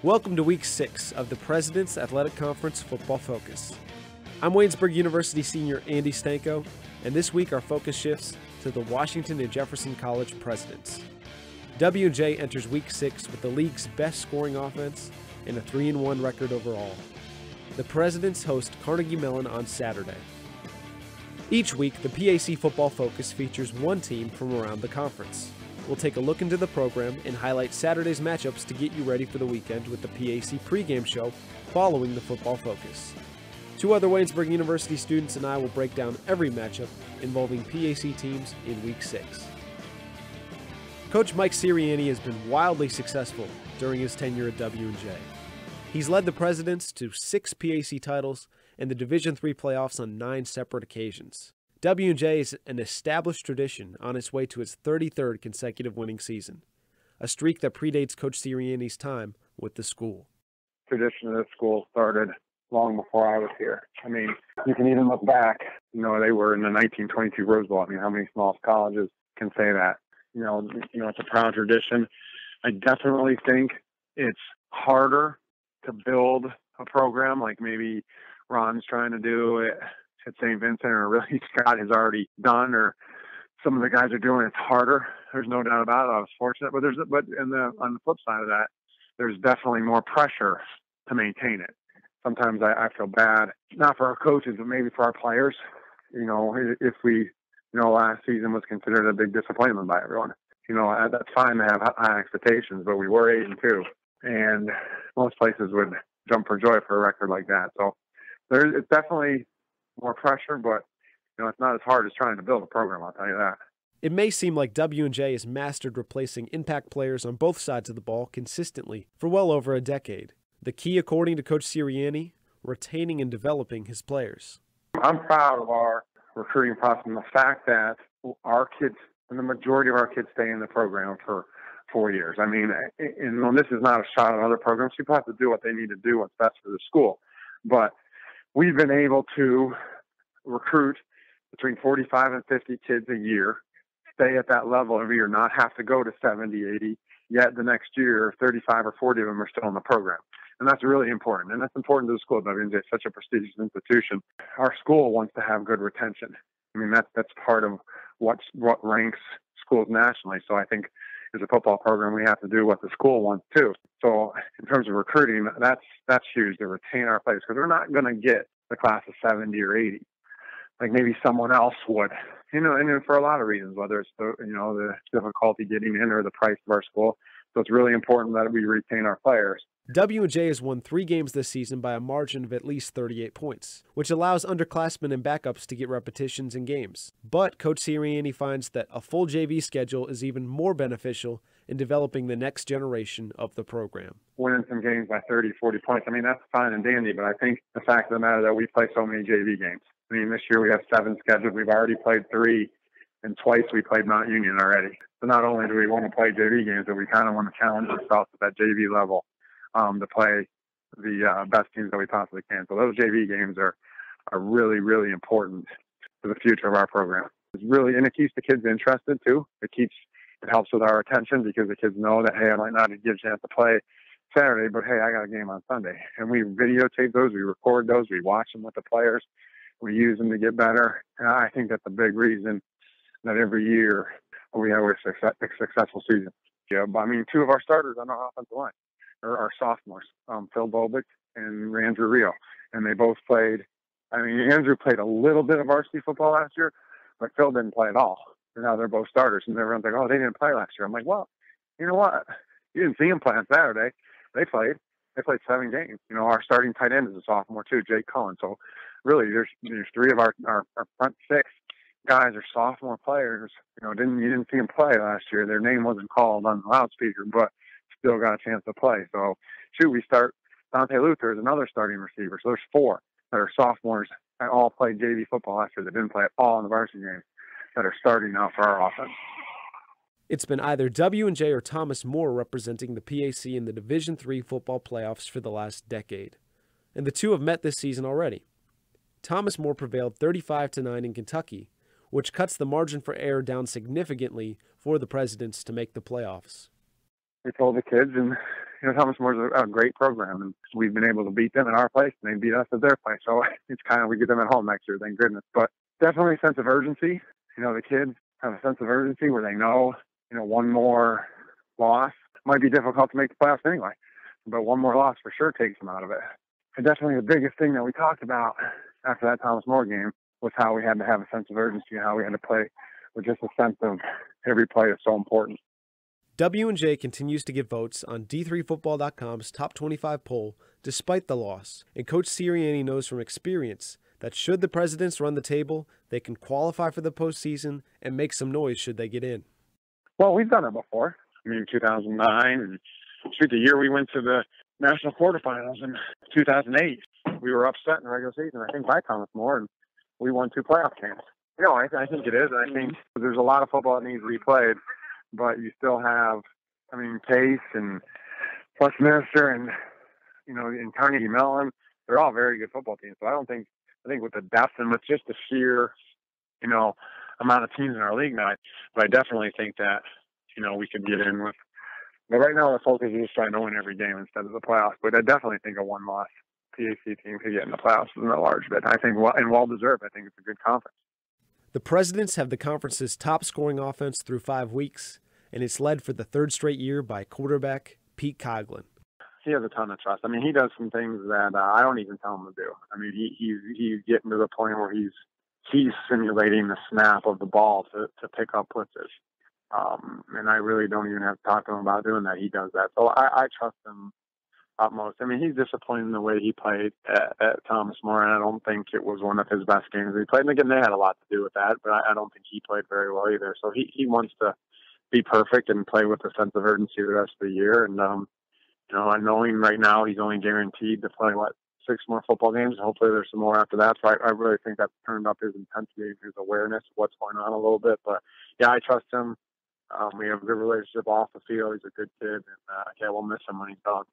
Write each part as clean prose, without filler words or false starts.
Welcome to Week 6 of the President's Athletic Conference Football Focus. I'm Waynesburg University senior Andy Stanko, and this week our focus shifts to the Washington and Jefferson College Presidents. W&J enters Week 6 with the league's best scoring offense and a 3-1 record overall. The Presidents host Carnegie Mellon on Saturday. Each week, the PAC Football Focus features one team from around the conference. We'll take a look into the program and highlight Saturday's matchups to get you ready for the weekend with the PAC Pregame Show following the Football Focus. Two other Waynesburg University students and I will break down every matchup involving PAC teams in Week 6. Coach Mike Sirianni has been wildly successful during his tenure at W&J. He's led the Presidents to 6 PAC titles and the Division III playoffs on 9 separate occasions. W&J is an established tradition on its way to its 33rd consecutive winning season, a streak that predates Coach Sirianni's time with the school. Tradition of the school started long before I was here. I mean, you can even look back, they were in the 1922 Rose Bowl. I mean, how many small colleges can say that? It's a proud tradition. I definitely think it's harder to build a program like maybe Ron's trying to do it at St. Vincent, or really Scott has already done, or some of the guys are doing. It's harder. There's no doubt about it. I was fortunate, but on the flip side of that, there's definitely more pressure to maintain it. Sometimes I feel bad, not for our coaches, but maybe for our players. If we, last season was considered a big disappointment by everyone. That's fine to have high expectations, but we were 8-2, and most places would jump for joy for a record like that. So it's definitely more pressure, but it's not as hard as trying to build a program, I'll tell you that. It may seem like W&J has mastered replacing impact players on both sides of the ball consistently for well over a decade. The key, according to Coach Sirianni, retaining and developing his players. I'm proud of our recruiting process and the fact that our kids, and the majority of our kids, stay in the program for 4 years. I mean, and this is not a shot at other programs. People have to do what they need to do, what's best for the school. But we've been able to recruit between 45 and 50 kids a year, stay at that level every year, not have to go to 70, 80, yet the next year 35 or 40 of them are still in the program. And that's really important. And that's important to the school. W&J is such a prestigious institution. Our school wants to have good retention. I mean, that's part of what ranks schools nationally. So I think as a football program, we have to do what the school wants too. So in terms of recruiting, that's huge, to retain our players, because we're not going to get the class of 70 or 80 like maybe someone else would. And for a lot of reasons, whether it's the difficulty getting in or the price of our school. So it's really important that we retain our players. W&J has won 3 games this season by a margin of at least 38 points, which allows underclassmen and backups to get repetitions in games. But Coach Sirianni finds that a full JV schedule is even more beneficial in developing the next generation of the program. Winning some games by 30, 40 points, I mean, that's fine and dandy, but I think the fact of the matter that we play so many JV games. I mean, this year we have 7 scheduled. We've already played 3, and twice we played Mount Union already. So not only do we want to play JV games, but we kind of want to challenge ourselves at that JV level to play the best teams that we possibly can. So those JV games are really, really important to the future of our program. And it keeps the kids interested too. It helps with our attention, because the kids know that, hey, I might not get a chance to play Saturday, but hey, I got a game on Sunday. And we videotape those, we record those, we watch them with the players, we use them to get better. And I think that's a big reason that every year we have a successful season. Yeah, but I mean, 2 of our starters on our offensive line are sophomores, Phil Bobick and Andrew Rio. And they both played. I mean, Andrew played a little bit of varsity football last year, but Phil didn't play at all. And now they're both starters. And everyone's like, oh, they didn't play last year. I'm like, well, you know what? You didn't see them play on Saturday. They played 7 games. Our starting tight end is a sophomore too, Jake Cohen. So really, there's 3 of our front 6 guys are sophomore players. You didn't see them play last year. Their name wasn't called on the loudspeaker, but still got a chance to play. So we start Dante Luther is another starting receiver. So there's 4 that are sophomores that all played JV football last year that didn't play at all in the varsity games that are starting now for our offense. It's been either W&J or Thomas More representing the PAC in the Division III football playoffs for the last decade, and the two have met this season already. Thomas More prevailed 35-9 in Kentucky, which cuts the margin for error down significantly for the Presidents to make the playoffs. We told the kids, and Thomas Moore's a great program, and we've been able to beat them at our place, and they beat us at their place. So it's kind of, we get them at home next year, thank goodness. But definitely a sense of urgency. The kids have a sense of urgency where they know, one more loss might be difficult to make the playoffs anyway, but one more loss for sure takes them out of it. And definitely the biggest thing that we talked about after that Thomas More game was how we had to have a sense of urgency and how we had to play with just a sense of every play is so important. W&J continues to get votes on D3Football.com's top 25 poll despite the loss, and Coach Sirianni knows from experience that should the Presidents run the table, they can qualify for the postseason and make some noise should they get in. Well, we've done it before. 2009, and the year we went to the national quarterfinals in 2008, we were upset in the regular season, I think, by Thomas More, and we won 2 playoff games. I think it is. I think there's a lot of football that needs to be played, but you still have, Pace and Westminster and, and Carnegie Mellon, they're all very good football teams. So I think with the depth and with just the sheer, amount of teams in our league now, but I definitely think that, we could get in with. But right now, the focus is just trying to win every game instead of the playoffs. But I definitely think a one-loss PAC team could get in the playoffs in a large bit. I think, and well-deserved. I think it's a good conference. The Presidents have the conference's top-scoring offense through 5 weeks, and it's led for the 3rd straight year by quarterback Pete Coughlin. He has a ton of trust. He does some things that I don't even tell him to do. He's getting to the point where he's simulating the snap of the ball to pick up blitzes. And I really don't even have to talk to him about doing that. He does that. So I trust him utmost. He's disappointed in the way he played at Thomas More, and I don't think it was one of his best games he played. And again, they had a lot to do with that, but I don't think he played very well either. So he wants to be perfect and play with a sense of urgency the rest of the year. And, knowing right now he's only guaranteed to play, 6 more football games. Hopefully there's some more after that. So I really think that's turned up his intensity and his awareness of what's going on a little bit. But, yeah, I trust him. We have a good relationship off the field. He's a good kid, and we'll miss him when he's gone.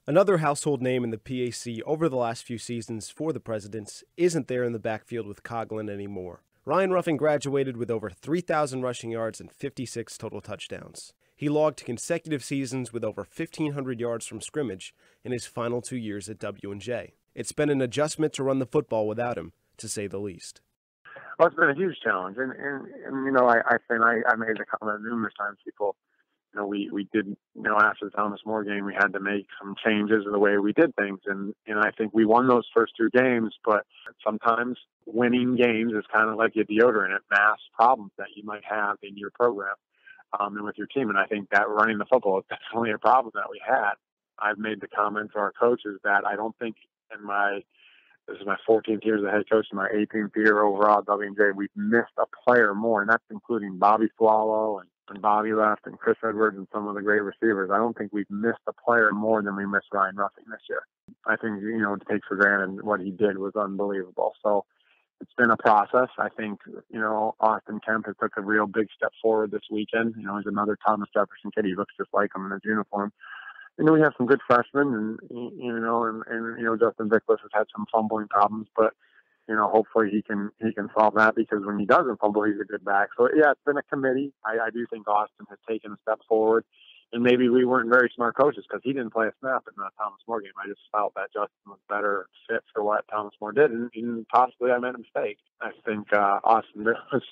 Another household name in the PAC over the last few seasons for the Presidents isn't there in the backfield with Coughlin anymore. Ryan Ruffin graduated with over 3,000 rushing yards and 56 total touchdowns. He logged consecutive seasons with over 1,500 yards from scrimmage in his final 2 years at W&J. It's been an adjustment to run the football without him, to say the least. Well, it's been a huge challenge, and I made the comment numerous times. People, we did, after the Thomas More game, we had to make some changes in the way we did things, and I think we won those first 2 games. But sometimes winning games is kind of like a deodorant; it masks problems that you might have in your program and with your team. And I think that running the football is definitely a problem that we had. I've made the comment to our coaches that I don't think this is my 14th year as a head coach and my 18th year overall at W&J. We've missed a player more, and that's including Bobby Swallow and Bobby left and Chris Edwards and some of the great receivers. I don't think we've missed a player more than we missed Ryan Ruffin this year. I think, to take for granted what he did was unbelievable. So it's been a process. I think, Austin Kemp has took a real big step forward this weekend. He's another Thomas Jefferson kid. He looks just like him in his uniform. We have some good freshmen, and Justin Vicklis has had some fumbling problems, but hopefully he can solve that, because when he doesn't fumble, he's a good back. So yeah, it's been a committee. I do think Austin has taken a step forward, and maybe we weren't very smart coaches because he didn't play a snap in the Thomas More game. I just felt that Justin was better fit for what Thomas More did, and possibly I made a mistake. I think Austin has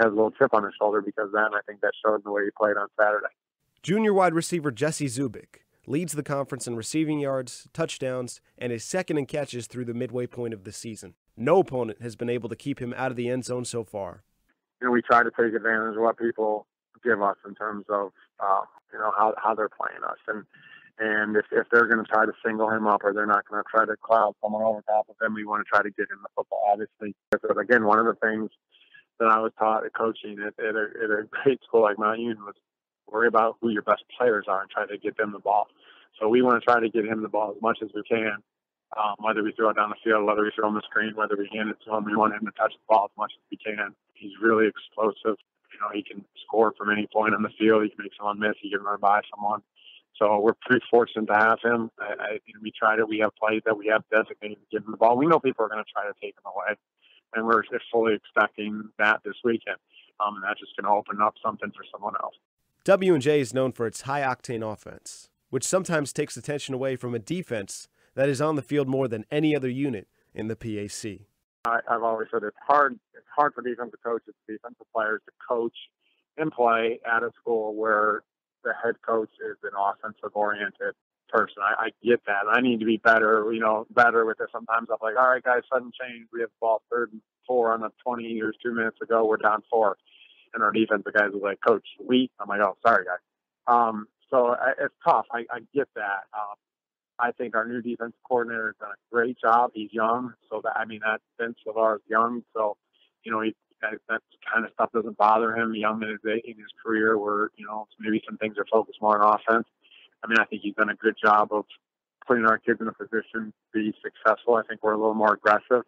a little chip on his shoulder because of that, and I think that showed in the way he played on Saturday. Junior wide receiver Jesse Zubik leads the conference in receiving yards, touchdowns, and is second in catches through the midway point of the season. No opponent has been able to keep him out of the end zone so far. We try to take advantage of what people give us in terms of, how they're playing us. And if they're going to try to single him up, or they're not going to try to cloud someone over top of him, we want to try to get him the football, obviously. But again, one of the things that I was taught at coaching at a great school like Mount Union was worry about who your best players are and try to get them the ball. So we want to try to get him the ball as much as we can, whether we throw it down the field, whether we throw him the screen, whether we hand it to him. We want him to touch the ball as much as we can. He's really explosive. He can score from any point on the field. He can make someone miss. He can run by someone. So we're pretty fortunate to have him. We tried it. We have plays that we have designated to give him the ball. We know people are going to try to take him away, and we're fully expecting that this weekend. And that's just going to open up something for someone else. W&J is known for its high-octane offense. which sometimes takes attention away from a defense that is on the field more than any other unit in the PAC. I've always said it's hard for defensive coaches, defensive players to coach and play at a school where the head coach is an offensive-oriented person. I get that. I need to be better with this. Sometimes I'm like, all right, guys, sudden change. We have the ball 3rd and 4 on the 20 or 2 minutes ago. We're down 4. And our defensive guys are like, Coach, I'm like, oh, sorry, guys. So it's tough. I get that. I think our new defense coordinator has done a great job. He's young. So that Vince LeVar is young. So, that kind of stuff doesn't bother him. Young in his career where, maybe some things are focused more on offense. I think he's done a good job of putting our kids in a position to be successful. I think we're a little more aggressive.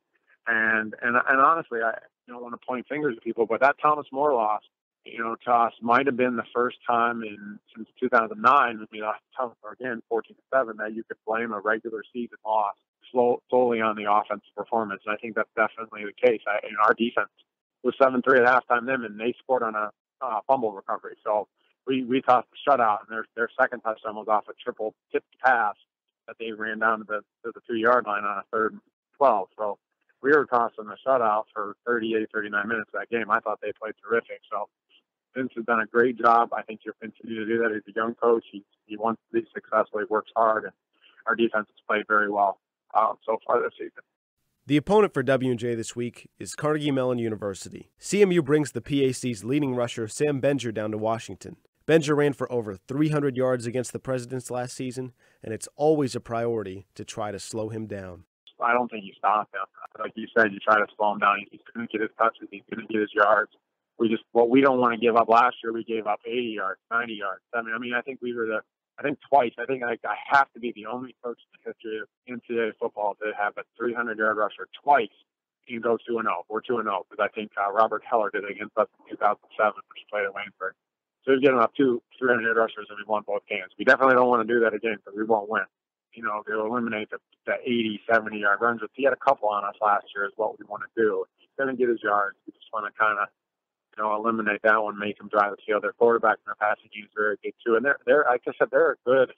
And honestly, I don't want to point fingers at people, but that Thomas More loss, to us might have been the first time since 2009, again, 14-7, that you could blame a regular season loss solely on the offensive performance. And I think that's definitely the case. Our defense was 7-3 at halftime and they scored on a fumble recovery. So we tossed the shutout, and their second touchdown was off a triple tipped pass that they ran down to the 2-yard line on a 3rd and 12. So we were tossing the shutout for 38, 39 minutes of that game. I thought they played terrific. So Vince has done a great job. I think he'll continue to do that. He's a young coach. He wants to be successful. He works hard, and our defense has played very well so far this season. The opponent for W&J this week is Carnegie Mellon University. CMU brings the PAC's leading rusher Sam Benger down to Washington. Benger ran for over 300 yards against the Presidents last season, and it's always a priority to try to slow him down. I don't think you stop him. Like you said, you try to slow him down. He's going to get his touches. He's going to get his yards. What we don't want to give up. Last year, we gave up 80 yards, 90 yards. I think we were twice. I think I have to be the only coach in the history of NCAA football to have a 300-yard rusher twice and go 2-0. We're 2-0 because I think Robert Heller did it against us in 2007, which played at Waynesburg. So we've given up 2 300-yard rushers and we won both games. We definitely don't want to do that again because we won't win. To eliminate the 80, 70-yard runs. If he had a couple on us last year is what we want to do. He's going to get his yards. We just want to kind of eliminate that one, make them drive the field. Their quarterback and their passing game is very good too. And they're like I said, they're a good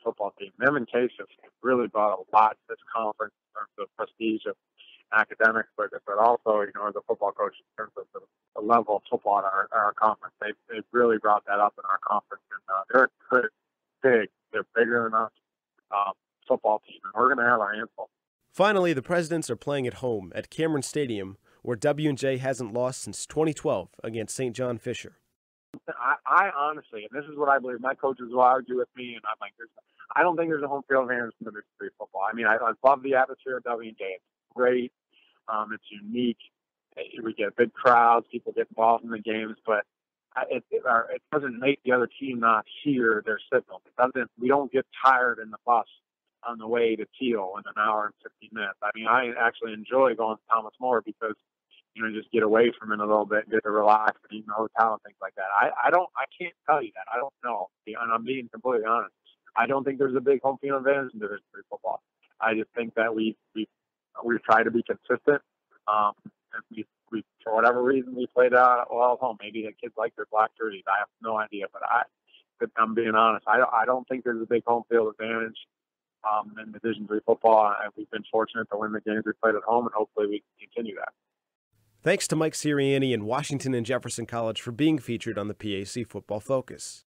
football team. Them and Case have really brought a lot to this conference in terms of prestige of academics, but also, as a football coach in terms of the level of football in our conference. They've really brought that up in our conference. And they're good, big. They're bigger than us football team, and we're going to have our hands full. Finally, the Presidents are playing at home at Cameron Stadium, where W&J hasn't lost since 2012 against St. John Fisher. I honestly, and this is what I believe, my coaches will argue with me, and I'm like, I don't think there's a home field advantage in Division III football. I love the atmosphere of W&J. It's great. It's unique. We get big crowds. People get involved in the games, but it doesn't make the other team not hear their signal. We don't get tired in the bus on the way to Teal in an hour and 15 minutes. I actually enjoy going to Thomas More because, just get away from it a little bit, get to relax and eat in the hotel and things like that. I can't tell you that. I don't know. And I'm being completely honest. I don't think there's a big home field advantage in Division III football. I just think that we've tried to be consistent. And we for whatever reason, we played out well at home. Maybe the kids like their black jerseys. I have no idea, but I'm being honest. I don't think there's a big home field advantage in Division III football. And we've been fortunate to win the games we played at home, and hopefully we can continue that. Thanks to Mike Sirianni and Washington and Jefferson College for being featured on the PAC Football Focus.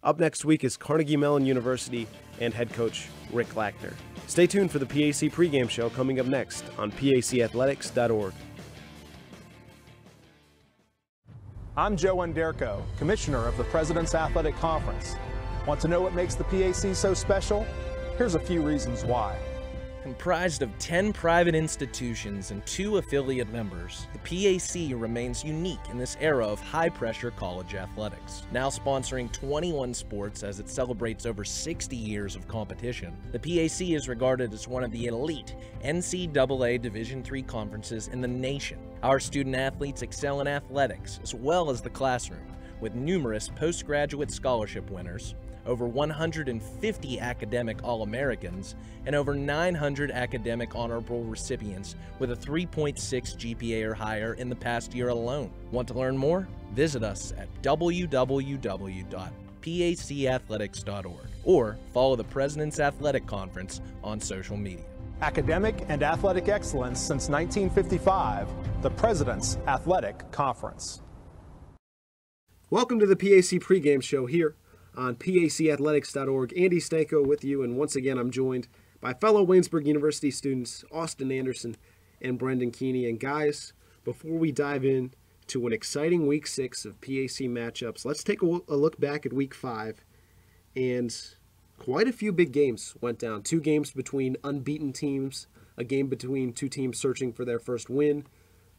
Up next week is Carnegie Mellon University and head coach Rick Lackner. Stay tuned for the PAC Pregame Show coming up next on pacathletics.org. I'm Joe Underko, Commissioner of the President's Athletic Conference. Want to know what makes the PAC so special? Here's a few reasons why. Comprised of 10 private institutions and 2 affiliate members, the PAC remains unique in this era of high-pressure college athletics. Now sponsoring 21 sports as it celebrates over 60 years of competition, the PAC is regarded as one of the elite NCAA Division III conferences in the nation. Our student-athletes excel in athletics as well as the classroom, with numerous postgraduate scholarship winners, over 150 academic All-Americans, and over 900 academic honorable recipients with a 3.6 GPA or higher in the past year alone. Want to learn more? Visit us at www.pacathletics.org. pacathletics.org, or follow the President's Athletic Conference on social media. Academic and athletic excellence since 1955, the President's Athletic Conference. Welcome to the PAC Pregame Show here on pacathletics.org. Andy Stanko with you, and once again I'm joined by fellow Waynesburg University students Austin Anderson and Brendan Keany. And guys, before we dive in to an exciting Week 6 of PAC matchups, let's take a look back at Week 5. And quite a few big games went down. 2 games between unbeaten teams, a game between 2 teams searching for their first win.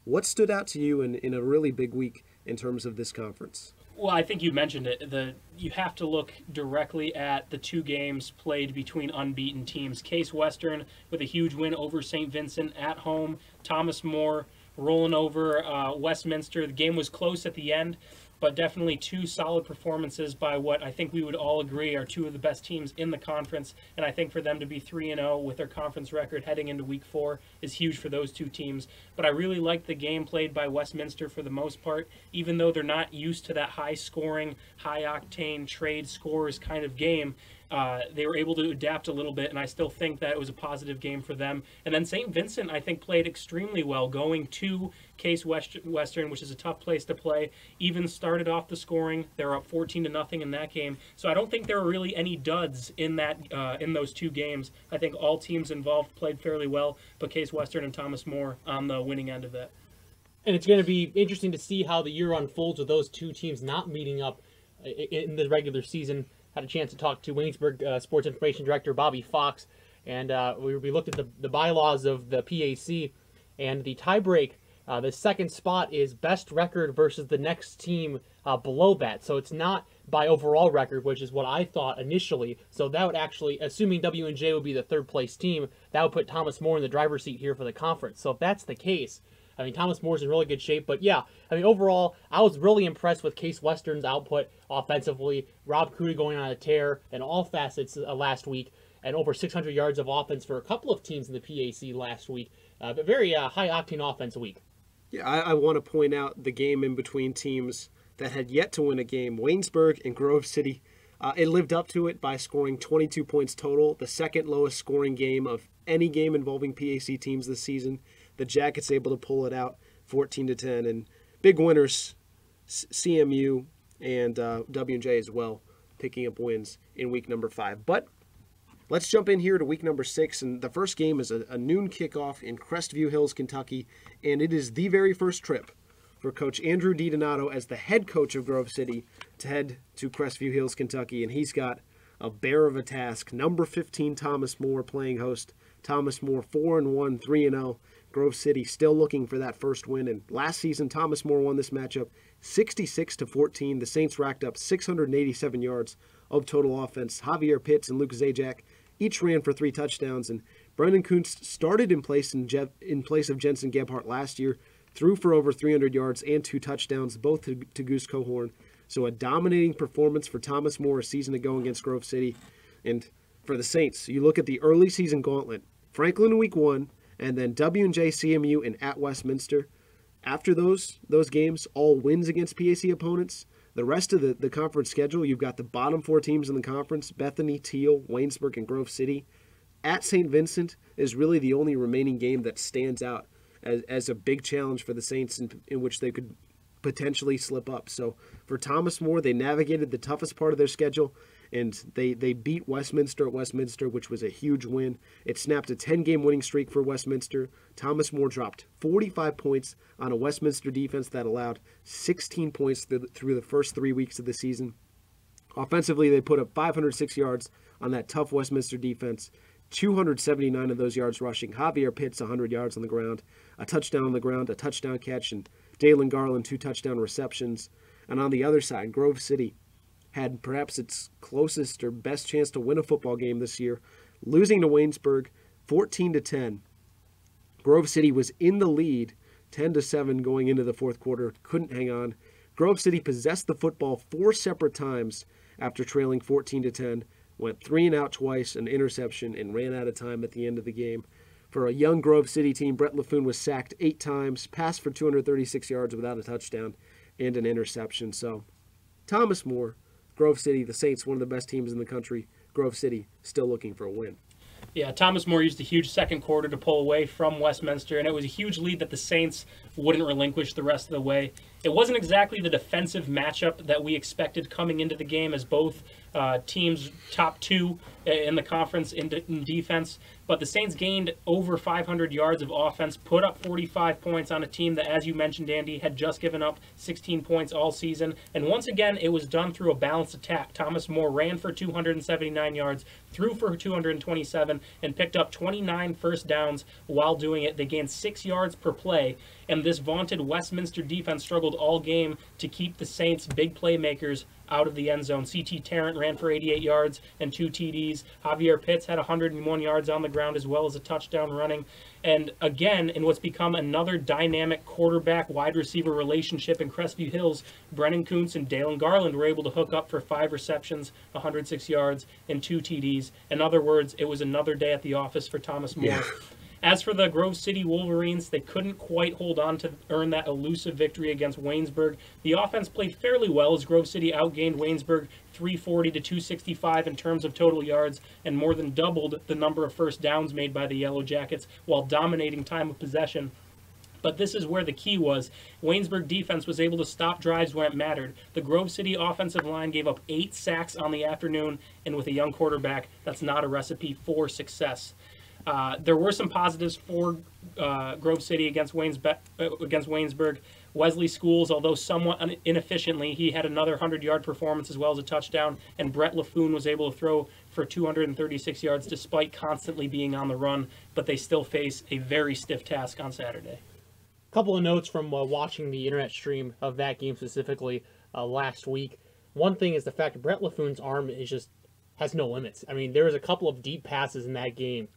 What stood out to you in a really big week in terms of this conference? Well, I think you mentioned it. You have to look directly at the 2 games played between unbeaten teams. Case Western with a huge win over St. Vincent at home. Thomas More rolling over Westminster. The game was close at the end, but definitely 2 solid performances by what I think we would all agree are 2 of the best teams in the conference. And I think for them to be 3-0 with their conference record heading into Week 4 is huge for those 2 teams. But I really liked the game played by Westminster for the most part, even though they're not used to that high-scoring, high-octane trade scores kind of game. They were able to adapt a little bit, and I still think that it was a positive game for them. And then St. Vincent, I think, played extremely well, going to Case Western, which is a tough place to play. Even started off the scoring. They were up 14-0 in that game. So I don't think there were really any duds in those 2 games. I think all teams involved played fairly well, but Case Western and Thomas More on the winning end of it. And it's going to be interesting to see how the year unfolds with those 2 teams not meeting up in the regular season. Had a chance to talk to Waynesburg Sports Information Director Bobby Fox, and we looked at the bylaws of the PAC, and the tiebreak, the second spot is best record versus the next team below that. So it's not by overall record, which is what I thought initially. So that would actually, assuming W&J would be the 3rd place team, that would put Thomas More in the driver's seat here for the conference. So if that's the case, I mean, Thomas Moore's in really good shape. But yeah, I mean, overall, I was really impressed with Case Western's output offensively. Rob Crudy going on a tear in all facets last week, and over 600 yards of offense for a couple of teams in the PAC last week. But very high-octane offense week. Yeah, I want to point out the game in between teams that had yet to win a game, Waynesburg and Grove City. It lived up to it by scoring 22 points total, the 2nd lowest scoring game of any game involving PAC teams this season. The Jackets able to pull it out 14-10, and big winners, CMU and W&J as well, picking up wins in week number 5. But let's jump in here to week number 6, and the first game is a noon kickoff in Crestview Hills, Kentucky, and it is the very first trip for Coach Andrew DiDonato as the head coach of Grove City to head to Crestview Hills, Kentucky, and he's got a bear of a task. Number 15, Thomas More, playing host. Thomas More 4-1, 3-0. Grove City still looking for that first win, and last season Thomas More won this matchup 66-14. The Saints racked up 687 yards of total offense. Javier Pitts and Luke Zajac each ran for 3 touchdowns, and Brendan Kuntz started in place of Jensen Gebhardt last year, threw for over 300 yards and 2 touchdowns, both to Goose Cohorn. So a dominating performance for Thomas More a season ago against Grove City. And for the Saints, you look at the early season gauntlet, Franklin in week 1, and then W&J, CMU, and at Westminster. After those games, all wins against PAC opponents. The rest of the conference schedule, you've got the bottom 4 teams in the conference, Bethany, Teal, Waynesburg, and Grove City. At St. Vincent is really the only remaining game that stands out as a big challenge for the Saints in which they could potentially slip up. So for Thomas More, they navigated the toughest part of their schedule, and they beat Westminster at Westminster, which was a huge win. It snapped a 10-game winning streak for Westminster. Thomas More dropped 45 points on a Westminster defense that allowed 16 points through the first 3 weeks of the season. Offensively, they put up 506 yards on that tough Westminster defense, 279 of those yards rushing. Javier Pitts, 100 yards on the ground, a touchdown on the ground, a touchdown catch, and Dalen Garland, 2 touchdown receptions. And on the other side, Grove City had perhaps its closest or best chance to win a football game this year, losing to Waynesburg 14-10. Grove City was in the lead 10-7 going into the fourth quarter, couldn't hang on. Grove City possessed the football 4 separate times after trailing 14-10, went 3 and out twice, an interception, and ran out of time at the end of the game. For a young Grove City team, Brett LaFoon was sacked 8 times, passed for 236 yards without a touchdown and an interception. So Thomas More, Grove City, the Saints, one of the best teams in the country. Grove City still looking for a win. Yeah, Thomas More used a huge second quarter to pull away from Westminster, and it was a huge lead that the Saints wouldn't relinquish the rest of the way. It wasn't exactly the defensive matchup that we expected coming into the game, as both teams top 2 in the conference in defense, but the Saints gained over 500 yards of offense, put up 45 points on a team that, as you mentioned, Andy, had just given up 16 points all season. And once again, it was done through a balanced attack. Thomas More ran for 279 yards, threw for 227, and picked up 29 first downs while doing it. They gained 6 yards per play, and this vaunted Westminster defense struggled all game to keep the Saints' big playmakers out of the end zone. C.T. Tarrant ran for 88 yards and 2 TDs. Javier Pitts had 101 yards on the ground as well as a touchdown running. And again, in what's become another dynamic quarterback-wide receiver relationship in Crestview Hills, Brennan Kuntz and Dalen Garland were able to hook up for 5 receptions, 106 yards, and 2 TDs. In other words, it was another day at the office for Thomas More. Yeah. As for the Grove City Wolverines, they couldn't quite hold on to earn that elusive victory against Waynesburg. The offense played fairly well as Grove City outgained Waynesburg 340 to 265 in terms of total yards and more than doubled the number of first downs made by the Yellow Jackets while dominating time of possession. But this is where the key was. Waynesburg defense was able to stop drives when it mattered. The Grove City offensive line gave up 8 sacks on the afternoon, and with a young quarterback, that's not a recipe for success. There were some positives for Grove City against Waynesburg. Wesley Schools, although somewhat inefficiently, he had another 100-yard performance as well as a touchdown, and Brett LaFoon was able to throw for 236 yards despite constantly being on the run, but they still face a very stiff task on Saturday. A couple of notes from watching the internet stream of that game specifically last week. One thing is the fact that Brett LaFoon's arm has no limits. I mean, there was a couple of deep passes in that game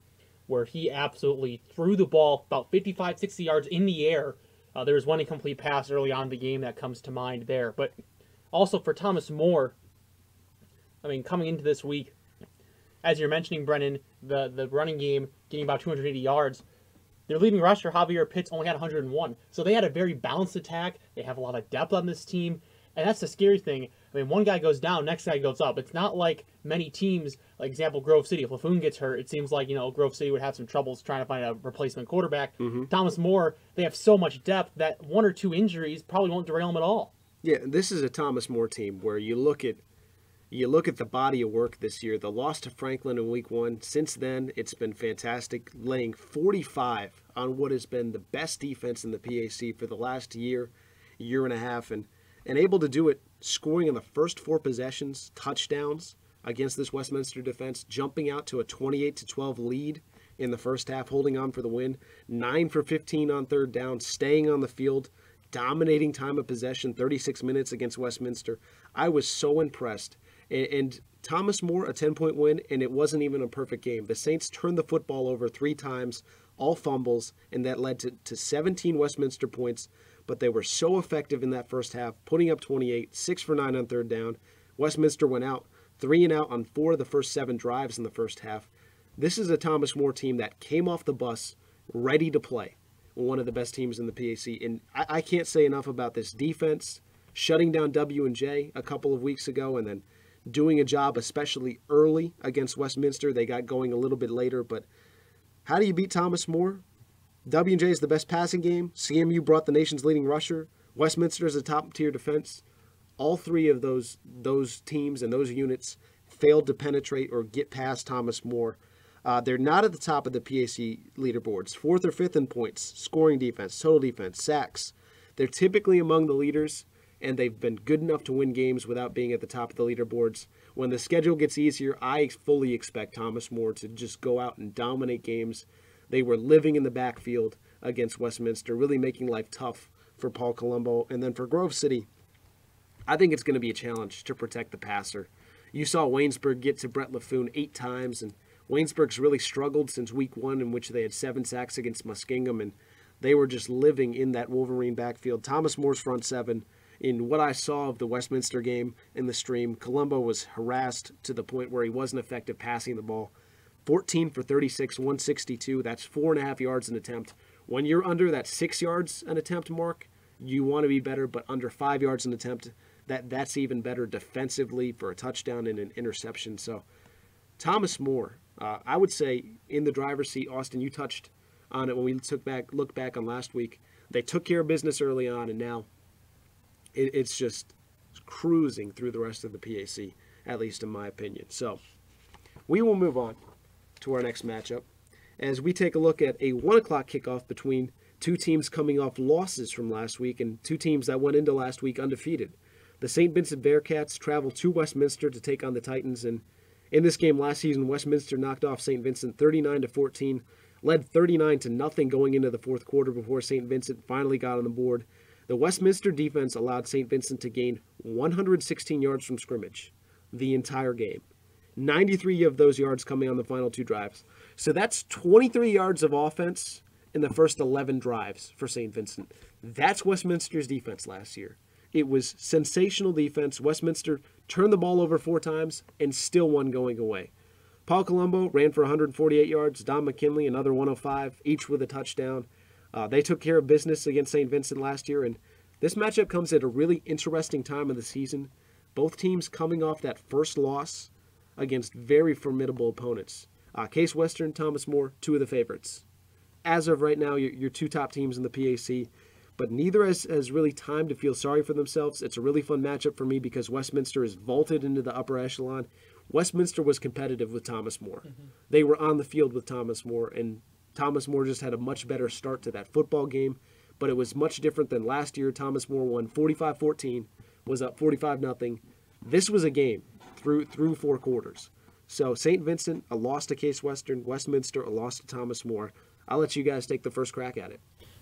where he absolutely threw the ball about 55, 60 yards in the air. There was one incomplete pass early on in the game that comes to mind there. But also for Thomas More, I mean, coming into this week, as you're mentioning, Brennan, the running game getting about 280 yards, their leading rusher, Javier Pitts, only had 101. So they had a very balanced attack. They have a lot of depth on this team. And that's the scary thing. I mean, one guy goes down, next guy goes up. It's not like many teams, like example, Grove City. If LaFoon gets hurt, it seems like, Grove City would have some troubles trying to find a replacement quarterback. Mm-hmm. Thomas More, they have so much depth that 1 or 2 injuries probably won't derail him at all. Yeah, this is a Thomas More team where you look at the body of work this year. The loss to Franklin in week 1. Since then, it's been fantastic, laying 45 on what has been the best defense in the PAC for the last year and a half, and able to do it, scoring in the first 4 possessions, touchdowns against this Westminster defense, jumping out to a 28-12 lead in the first half, holding on for the win, 9 for 15 on third down, staying on the field, dominating time of possession, 36 minutes against Westminster. I was so impressed. And Thomas More, a 10-point win, and it wasn't even a perfect game. The Saints turned the football over 3 times, all fumbles, and that led to 17 Westminster points. But they were so effective in that first half, putting up 28, 6 for 9 on third down. Westminster went out 3 and out on 4 of the first 7 drives in the first half. This is a Thomas More team that came off the bus ready to play. One of the best teams in the PAC. And I can't say enough about this defense, shutting down W&J a couple of weeks ago and then doing a job, especially early against Westminster. They got going a little bit later, but how do you beat Thomas More? W&J is the best passing game. CMU brought the nation's leading rusher. Westminster is a top-tier defense. All 3 of those teams and those units failed to penetrate or get past Thomas More. They're not at the top of the PAC leaderboards. 4th or 5th in points, scoring defense, total defense, sacks. They're typically among the leaders, and they've been good enough to win games without being at the top of the leaderboards. When the schedule gets easier, I fully expect Thomas More to just go out and dominate games. They were living in the backfield against Westminster, really making life tough for Paul Colombo. And then for Grove City, I think it's going to be a challenge to protect the passer. You saw Waynesburg get to Brett LaFoon 8 times, and Waynesburg's really struggled since week 1, in which they had 7 sacks against Muskingum, and they were just living in that Wolverine backfield. Thomas Moore's front 7, in what I saw of the Westminster game in the stream, Colombo was harassed to the point where he wasn't effective passing the ball. 14 for 36, 162. That's 4.5 yards an attempt. When you're under that 6 yards an attempt mark, you want to be better, but under 5 yards an attempt, that's even better defensively for a touchdown and an interception. So Thomas More, I would say in the driver's seat. Austin, you touched on it when we look back on last week. They took care of business early on, and now it's just cruising through the rest of the PAC, at least in my opinion. So we will move on to our next matchup as we take a look at a 1 o'clock kickoff between two teams coming off losses from last week and two teams that went into last week undefeated. The St. Vincent Bearcats travel to Westminster to take on the Titans, and in this game last season, Westminster knocked off St. Vincent 39-14, led 39-0 going into the fourth quarter before St. Vincent finally got on the board. The Westminster defense allowed St. Vincent to gain 116 yards from scrimmage the entire game. 93 of those yards coming on the final two drives. So that's 23 yards of offense in the first 11 drives for St. Vincent. That's Westminster's defense last year. It was sensational defense. Westminster turned the ball over 4 times and still won going away. Paul Colombo ran for 148 yards. Don McKinley, another 105, each with a touchdown. They took care of business against St. Vincent last year, and this matchup comes at a really interesting time of the season. Both teams coming off that first loss against very formidable opponents. Case Western, Thomas More, two of the favorites. As of right now, your two top teams in the PAC, but neither has really time to feel sorry for themselves. It's a really fun matchup for me because Westminster is vaulted into the upper echelon. Westminster was competitive with Thomas More. Mm-hmm. They were on the field with Thomas More, and Thomas More just had a much better start to that football game, but it was much different than last year. Thomas More won 45-14, was up 45-0. This was a game through 4 quarters. So St. Vincent, a loss to Case Western. Westminster, a loss to Thomas More. I'll let you guys take the first crack at it.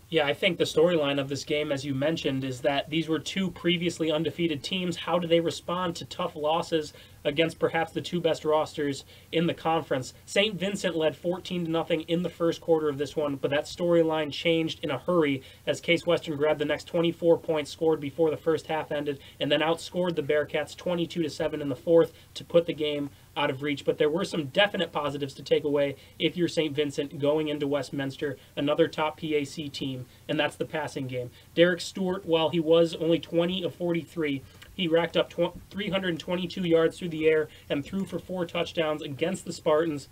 Yeah, I think the storyline of this game, as you mentioned, is that these were two previously undefeated teams. How do they respond to tough losses against perhaps the two best rosters in the conference? St. Vincent led 14-0 in the first quarter of this one, but that storyline changed in a hurry as Case Western grabbed the next 24 points scored before the first half ended and then outscored the Bearcats 22-7 in the fourth to put the game out of reach. But there were some definite positives to take away if you're St. Vincent going into Westminster, another top PAC team, and that's the passing game. Derek Stewart, while he was only 20 of 43, he racked up 322 yards through the air and threw for 4 touchdowns against the Spartans.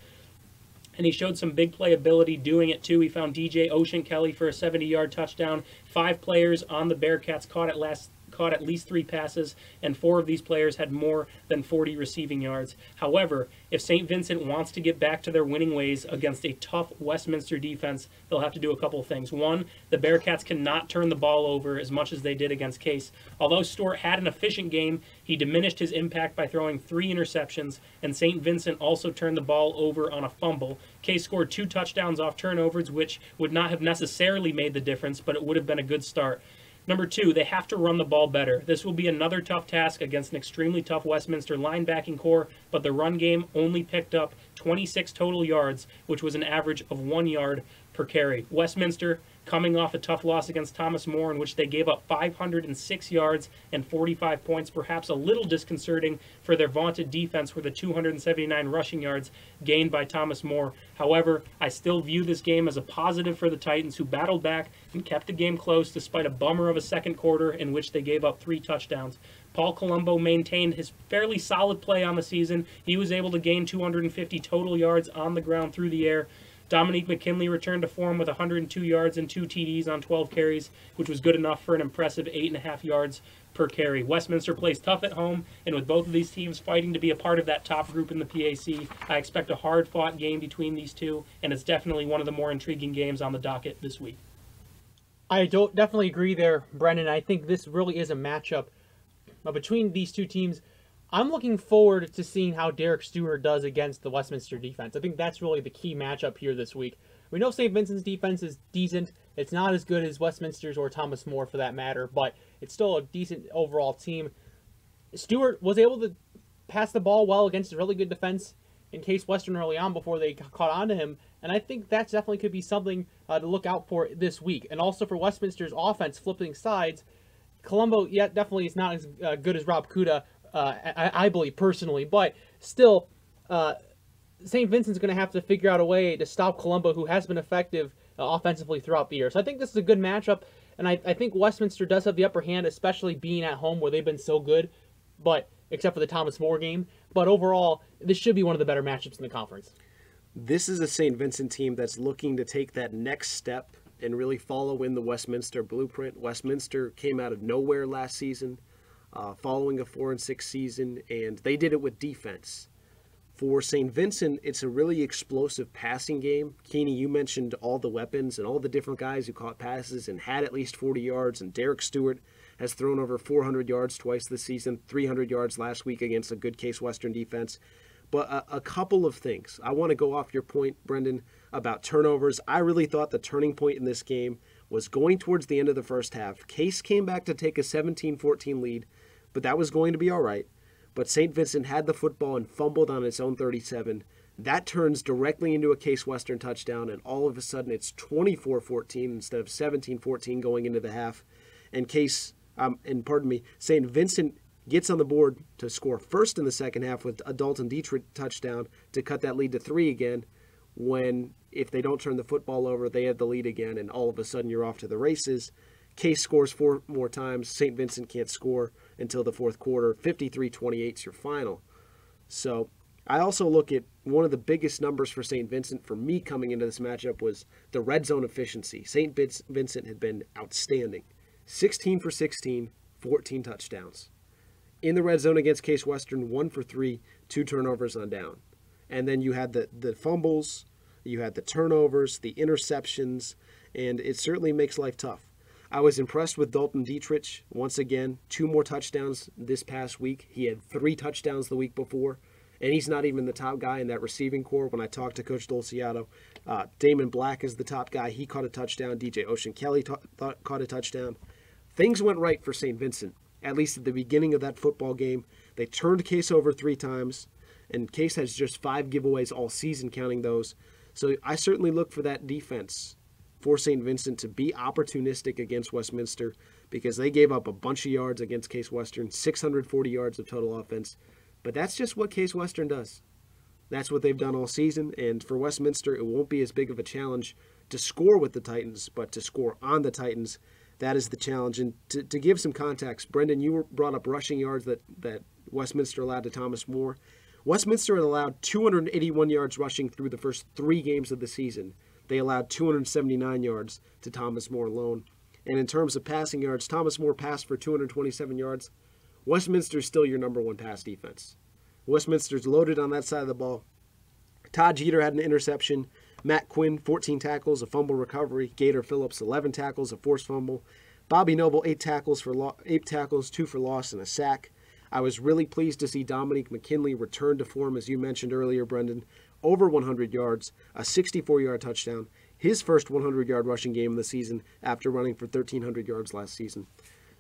And he showed some big playability doing it too. He found DJ Ocean Kelly for a 70-yard touchdown. 5 players on the Bearcats caught at least 3 passes, and 4 of these players had more than 40 receiving yards. However, if St. Vincent wants to get back to their winning ways against a tough Westminster defense, they'll have to do a couple of things. One, the Bearcats cannot turn the ball over as much as they did against Case. Although Stewart had an efficient game, he diminished his impact by throwing 3 interceptions, and St. Vincent also turned the ball over on a fumble. Case scored 2 touchdowns off turnovers, which would not have necessarily made the difference, but it would have been a good start. Number 2, they have to run the ball better. This will be another tough task against an extremely tough Westminster linebacking core, but the run game only picked up 26 total yards, which was an average of 1 yard per carry. Westminster, coming off a tough loss against Thomas More in which they gave up 506 yards and 45 points, perhaps a little disconcerting for their vaunted defense with the 279 rushing yards gained by Thomas More. However, I still view this game as a positive for the Titans, who battled back and kept the game close despite a bummer of a second quarter in which they gave up 3 touchdowns. Paul Colombo maintained his fairly solid play on the season. He was able to gain 250 total yards on the ground through the air. Dominique McKinley returned to form with 102 yards and 2 TDs on 12 carries, which was good enough for an impressive 8.5 yards per carry. Westminster plays tough at home, and with both of these teams fighting to be a part of that top group in the PAC, I expect a hard-fought game between these two, and it's definitely one of the more intriguing games on the docket this week. I definitely agree there, Brendan. I think this really is a matchup between these two teams. I'm looking forward to seeing how Derek Stewart does against the Westminster defense. I think that's really the key matchup here this week. We know St. Vincent's defense is decent. It's not as good as Westminster's or Thomas More for that matter, but it's still a decent overall team. Stewart was able to pass the ball well against a really good defense in Case Western early on before they caught on to him, and I think that definitely could be something to look out for this week. And also for Westminster's offense flipping sides, Colombo, yeah, definitely is not as good as Rob Kuda, I believe personally, but still, St. Vincent's going to have to figure out a way to stop Colombo, who has been effective offensively throughout the year. So I think this is a good matchup. And I think Westminster does have the upper hand, especially being at home where they've been so good, but except for the Thomas More game. But overall, this should be one of the better matchups in the conference. This is a St. Vincent team that's looking to take that next step and really follow in the Westminster blueprint. Westminster came out of nowhere last season, following a 4-6 season, and they did it with defense. For St. Vincent, it's a really explosive passing game. Keany, you mentioned all the weapons and all the different guys who caught passes and had at least 40 yards, and Derek Stewart has thrown over 400 yards twice this season, 300 yards last week against a good Case Western defense. But a couple of things. I want to go off your point, Brendan, about turnovers. I really thought the turning point in this game was going towards the end of the first half. Case came back to take a 17-14 lead, but that was going to be all right. But St. Vincent had the football and fumbled on its own 37. That turns directly into a Case Western touchdown, and all of a sudden it's 24-14 instead of 17-14 going into the half. And St. Vincent gets on the board to score first in the second half with a Dalton Dietrich touchdown to cut that lead to 3 again, when if they don't turn the football over, they have the lead again, and all of a sudden you're off to the races. Case scores 4 more times. St. Vincent can't score until the fourth quarter. 53-28 is your final. So I also look at one of the biggest numbers for St. Vincent for me coming into this matchup was the red zone efficiency. St. Vincent had been outstanding. 16 for 16, 14 touchdowns. In the red zone against Case Western, 1 for 3, 2 turnovers on down. And then you had the fumbles, you had the turnovers, the interceptions, and it certainly makes life tough. I was impressed with Dalton Dietrich. Once again, 2 more touchdowns this past week. He had 3 touchdowns the week before, and he's not even the top guy in that receiving corps. When I talked to Coach Dolciato, Damon Black is the top guy. He caught a touchdown. DJ Ocean Kelly caught a touchdown. Things went right for St. Vincent, at least at the beginning of that football game. They turned Case over 3 times, and Case has just 5 giveaways all season, counting those. So I certainly look for that defense for St. Vincent to be opportunistic against Westminster, because they gave up a bunch of yards against Case Western, 640 yards of total offense. But that's just what Case Western does. That's what they've done all season, and for Westminster, it won't be as big of a challenge to score with the Titans, but to score on the Titans, that is the challenge. And to give some context, Brendan, you brought up rushing yards that Westminster allowed to Thomas More. Westminster had allowed 281 yards rushing through the first 3 games of the season. They allowed 279 yards to Thomas More alone. And in terms of passing yards, Thomas More passed for 227 yards. Westminster's still your number 1 pass defense. Westminster's loaded on that side of the ball. Todd Jeter had an interception. Matt Quinn, 14 tackles, a fumble recovery. Gator Phillips, 11 tackles, a forced fumble. Bobby Noble, 8 tackles, 2 for loss, and a sack. I was really pleased to see Dominique McKinley return to form, as you mentioned earlier, Brendan. Over 100 yards, a 64-yard touchdown, his first 100-yard rushing game of the season after running for 1,300 yards last season.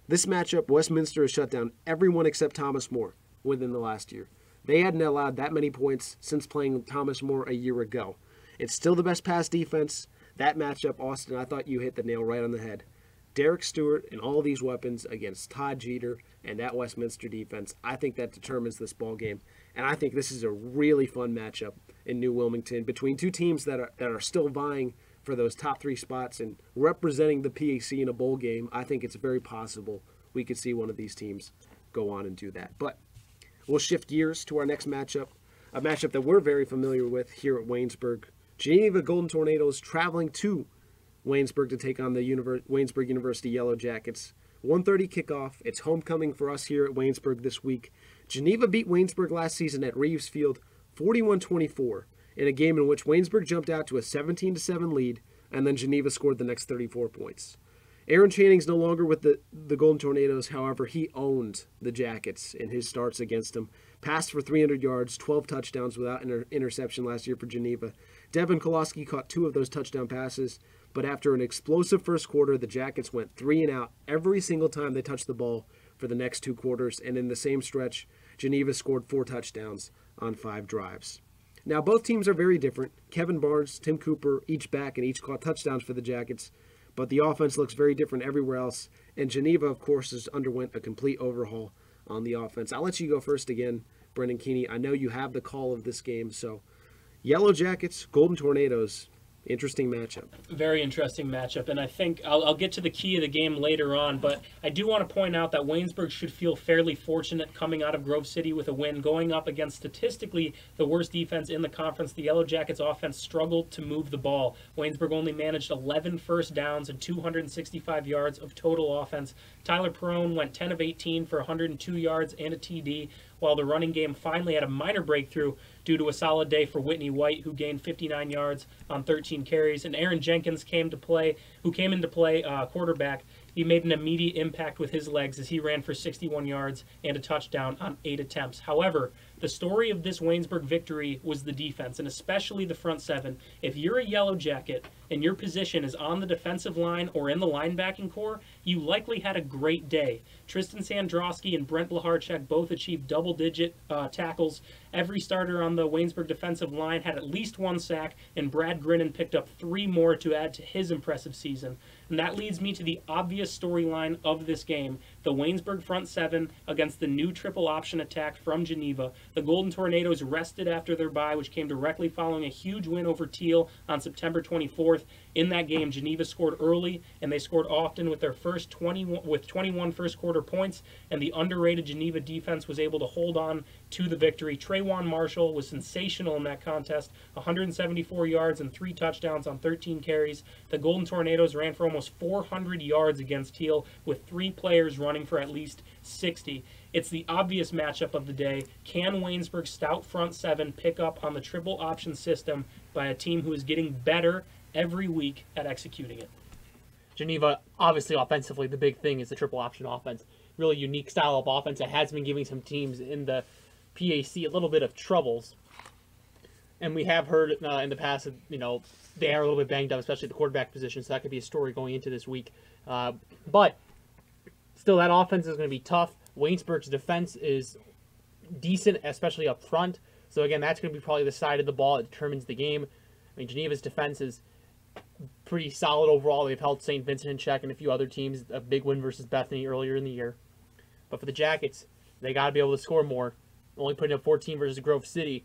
This matchup, Westminster has shut down everyone except Thomas More within the last year. They hadn't allowed that many points since playing Thomas More a year ago. It's still the best pass defense. That matchup, Austin, I thought you hit the nail right on the head. Derek Stewart and all these weapons against Todd Jeter and that Westminster defense, I think that determines this ball game. And I think this is a really fun matchup in New Wilmington between 2 teams that are still vying for those top 3 spots and representing the PAC in a bowl game. I think it's very possible we could see one of these teams go on and do that. But we'll shift gears to our next matchup, a matchup that we're very familiar with here at Waynesburg. Geneva Golden Tornadoes traveling to Waynesburg to take on the Waynesburg University Yellow Jackets. 1:30 kickoff. It's homecoming for us here at Waynesburg this week. Geneva beat Waynesburg last season at Reeves Field 41-24 in a game in which Waynesburg jumped out to a 17-7 lead, and then Geneva scored the next 34 points. Aaron Channing's no longer with the Golden Tornadoes. However, he owned the Jackets in his starts against them. Passed for 300 yards, 12 touchdowns without interception last year for Geneva. Devin Koloski caught 2 of those touchdown passes, but after an explosive first quarter, the Jackets went 3 and out every single time they touched the ball for the next 2 quarters, and in the same stretch, Geneva scored 4 touchdowns on 5 drives. Now, both teams are very different. Kevin Barnes, Tim Cooper, each back and each caught touchdowns for the Jackets, but the offense looks very different everywhere else, and Geneva, of course, has underwent a complete overhaul on the offense. I'll let you go first again, Brendan Keany. I know you have the call of this game, so Yellow Jackets, Golden Tornadoes, Interesting matchup. Very interesting matchup, and I think I'll get to the key of the game later on, but I do want to point out that Waynesburg should feel fairly fortunate coming out of Grove City with a win, going up against statistically the worst defense in the conference. The Yellow Jackets offense struggled to move the ball. Waynesburg only managed 11 first downs and 265 yards of total offense. Tyler Perrone went 10 of 18 for 102 yards and a TD, while the running game finally had a minor breakthrough due to a solid day for Whitney White, who gained 59 yards on 13 carries. And Aaron Jenkins came into play quarterback. He made an immediate impact with his legs as he ran for 61 yards and a touchdown on 8 attempts. However, the story of this Waynesburg victory was the defense, and especially the front seven. If you're a Yellow Jacket and your position is on the defensive line or in the linebacking core, you likely had a great day. Tristan Sandrowski and Brent Blaharchuk both achieved double-digit tackles. Every starter on the Waynesburg defensive line had at least one sack, and Brad Grinnan picked up 3 more to add to his impressive season. And that leads me to the obvious storyline of this game, the Waynesburg front seven against the new triple option attack from Geneva. The Golden Tornadoes rested after their bye, which came directly following a huge win over Teal on September 24th. In that game, Geneva scored early, and they scored often with their 21 first quarter points, and the underrated Geneva defense was able to hold on to the victory. Trayvon Marshall was sensational in that contest, 174 yards and 3 touchdowns on 13 carries. The Golden Tornadoes ran for almost 400 yards against Teal, with 3 players running for at least 60. It's the obvious matchup of the day. Can Waynesburg's stout front seven pick up on the triple option system by a team who is getting better every week at executing it? Geneva, obviously offensively, the big thing is the triple option offense. Really unique style of offense that has been giving some teams in the PAC a little bit of troubles. And we have heard in the past that, they are a little bit banged up, especially at the quarterback position, so that could be a story going into this week. But still, that offense is going to be tough. Waynesburg's defense is decent, especially up front. So again, that's going to be probably the side of the ball that determines the game. I mean, Geneva's defense is pretty solid overall. They've held St. Vincent in check and a few other teams. A big win versus Bethany earlier in the year. But for the Jackets, they got to be able to score more. Only putting up 14 versus Grove City,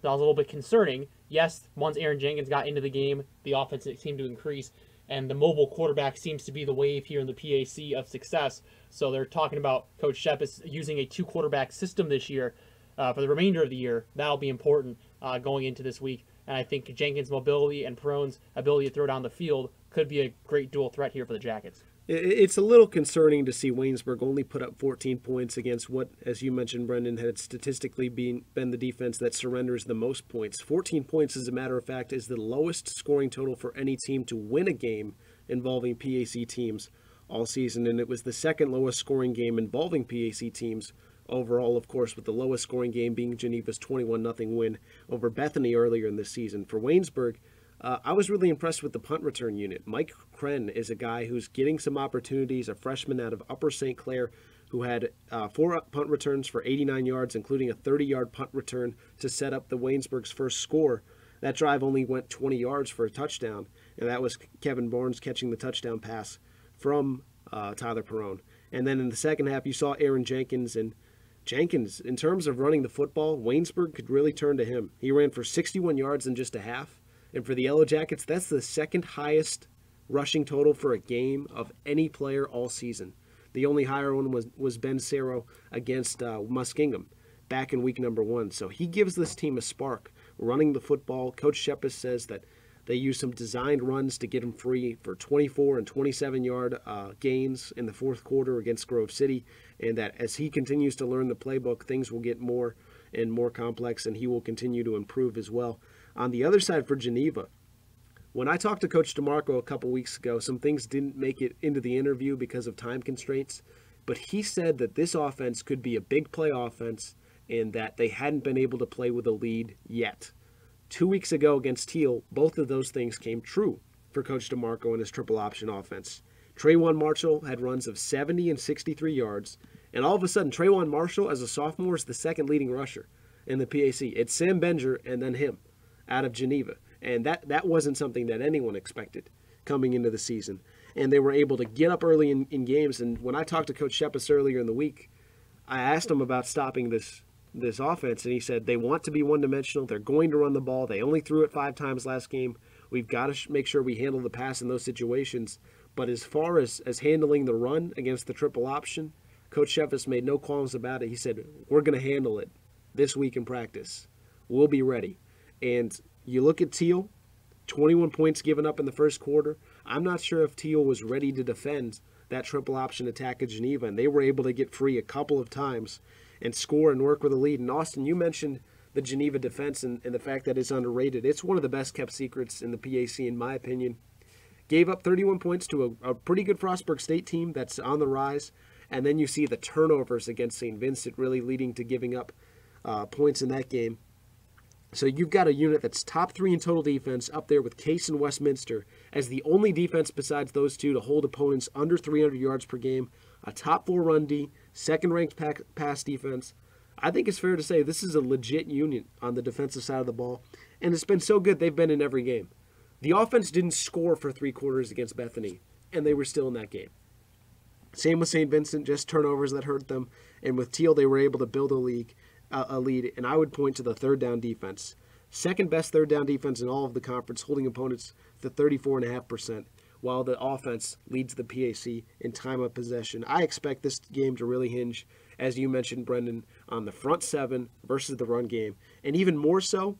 that was a little bit concerning. Yes, once Aaron Jenkins got into the game, the offense seemed to increase. And the mobile quarterback seems to be the wave here in the PAC of success. So they're talking about Coach Shep is using a 2-quarterback system this year for the remainder of the year. That'll be important going into this week. And I think Jenkins' mobility and Perrone's ability to throw down the field could be a great dual threat here for the Jackets. It's a little concerning to see Waynesburg only put up 14 points against what, as you mentioned, Brendan, had statistically been the defense that surrenders the most points. 14 points, as a matter of fact, is the lowest scoring total for any team to win a game involving PAC teams all season, and it was the second lowest scoring game involving PAC teams overall, of course, with the lowest scoring game being Geneva's 21-0 win over Bethany earlier in this season. For Waynesburg, I was really impressed with the punt return unit. Mike Kren is a guy who's getting some opportunities, a freshman out of Upper St. Clair who had 4 punt returns for 89 yards, including a 30-yard punt return to set up the Waynesburg's first score. That drive only went 20 yards for a touchdown, and that was Kevin Barnes catching the touchdown pass from Tyler Perrone. And then in the second half, you saw Aaron Jenkins, and Jenkins, in terms of running the football, Waynesburg could really turn to him. He ran for 61 yards in just a half. And for the Yellow Jackets, that's the second highest rushing total for a game of any player all season. The only higher one was Ben Cerro against Muskingum back in week number 1. So he gives this team a spark running the football. Coach Shepis says that they use some designed runs to get him free for 24 and 27-yard gains in the fourth quarter against Grove City, and that as he continues to learn the playbook, things will get more and more complex, and he will continue to improve as well. On the other side for Geneva, when I talked to Coach DeMarco a couple weeks ago, some things didn't make it into the interview because of time constraints, but he said that this offense could be a big play offense and that they hadn't been able to play with a lead yet. 2 weeks ago against Teal, both of those things came true for Coach DeMarco and his triple option offense. Trayvon Marshall had runs of 70 and 63 yards, and all of a sudden, Trayvon Marshall, as a sophomore, is the second leading rusher in the PAC. It's Sam Benger and then him out of Geneva, and that wasn't something that anyone expected coming into the season. And they were able to get up early in games, and when I talked to Coach Shepis earlier in the week, I asked him about stopping this offense, and he said they want to be one-dimensional. They're going to run the ball. They only threw it 5 times last game. We've got to make sure we handle the pass in those situations. But as far as handling the run against the triple option, Coach Sheffis made no qualms about it. He said, we're going to handle it this week in practice. We'll be ready. And you look at Teal, 21 points given up in the first quarter. I'm not sure if Teal was ready to defend that triple option attack at Geneva, and they were able to get free a couple of times and score and work with a lead. And Austin, you mentioned the Geneva defense and the fact that it's underrated. It's one of the best kept secrets in the PAC, in my opinion. Gave up 31 points to a pretty good Frostburg State team that's on the rise. And then you see the turnovers against St. Vincent really leading to giving up points in that game. So you've got a unit that's top 3 in total defense, up there with Case and Westminster as the only defense besides those two to hold opponents under 300 yards per game, a top 4 run D, second-ranked pass defense. I think it's fair to say this is a legit unit on the defensive side of the ball, and it's been so good they've been in every game. The offense didn't score for 3 quarters against Bethany, and they were still in that game. Same with St. Vincent, just turnovers that hurt them, and with Teal they were able to build a lead, and I would point to the third down defense. Second best third down defense in all of the conference, holding opponents to 34.5%, while the offense leads the PAC in time of possession. I expect this game to really hinge, as you mentioned, Brendan, on the front 7 versus the run game. And even more so,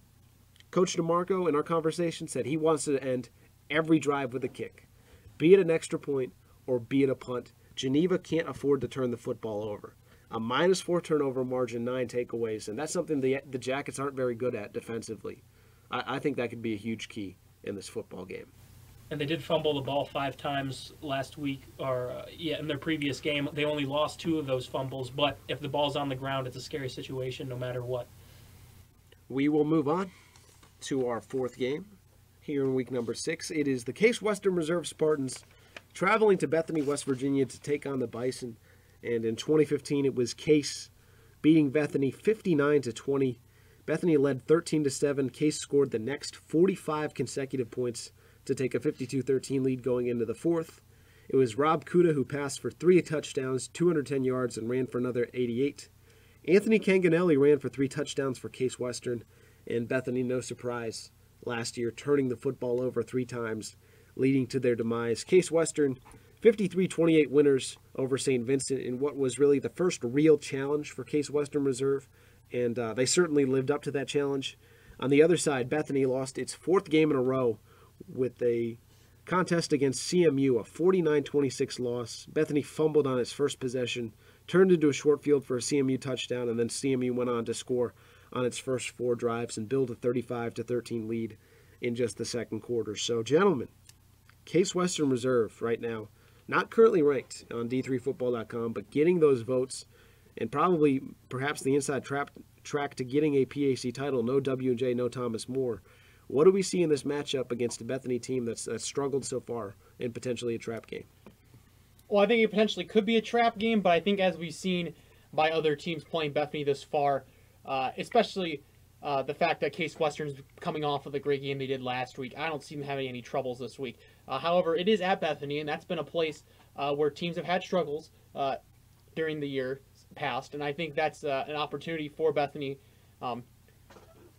Coach DeMarco in our conversation said he wants to end every drive with a kick, be it an extra point or be it a punt. Geneva can't afford to turn the football over. A -4 turnover margin, 9 takeaways, and that's something the Jackets aren't very good at defensively. I think that could be a huge key in this football game. And they did fumble the ball 5 times last week, in their previous game. They only lost 2 of those fumbles, but if the ball's on the ground, it's a scary situation no matter what. We will move on to our 4th game here in week number 6. It is the Case Western Reserve Spartans traveling to Bethany, West Virginia to take on the Bison. And in 2015, it was Case beating Bethany 59-20. Bethany led 13-7. Case scored the next 45 consecutive points to take a 52-13 lead going into the 4th. It was Rob Kuda who passed for 3 touchdowns, 210 yards, and ran for another 88. Anthony Canganelli ran for 3 touchdowns for Case Western, and Bethany, no surprise, last year turning the football over 3 times, leading to their demise. Case Western 53-28 winners over St. Vincent in what was really the first real challenge for Case Western Reserve, and they certainly lived up to that challenge. On the other side, Bethany lost its 4th game in a row with a contest against CMU, a 49-26 loss. Bethany fumbled on its first possession, turned into a short field for a CMU touchdown, and then CMU went on to score on its first 4 drives and build a 35-13 lead in just the second quarter. So, gentlemen, Case Western Reserve right now, not currently ranked on D3Football.com, but getting those votes and perhaps the inside track to getting a PAC title. No W&J, no Thomas More. What do we see in this matchup against a Bethany team that's struggled so far and potentially a trap game? Well, I think it potentially could be a trap game, but I think as we've seen by other teams playing Bethany this far, especially the fact that Case Western's coming off of the great game they did last week, I don't see them having any troubles this week. However, it is at Bethany, and that's been a place where teams have had struggles during the year past, and I think that's an opportunity for Bethany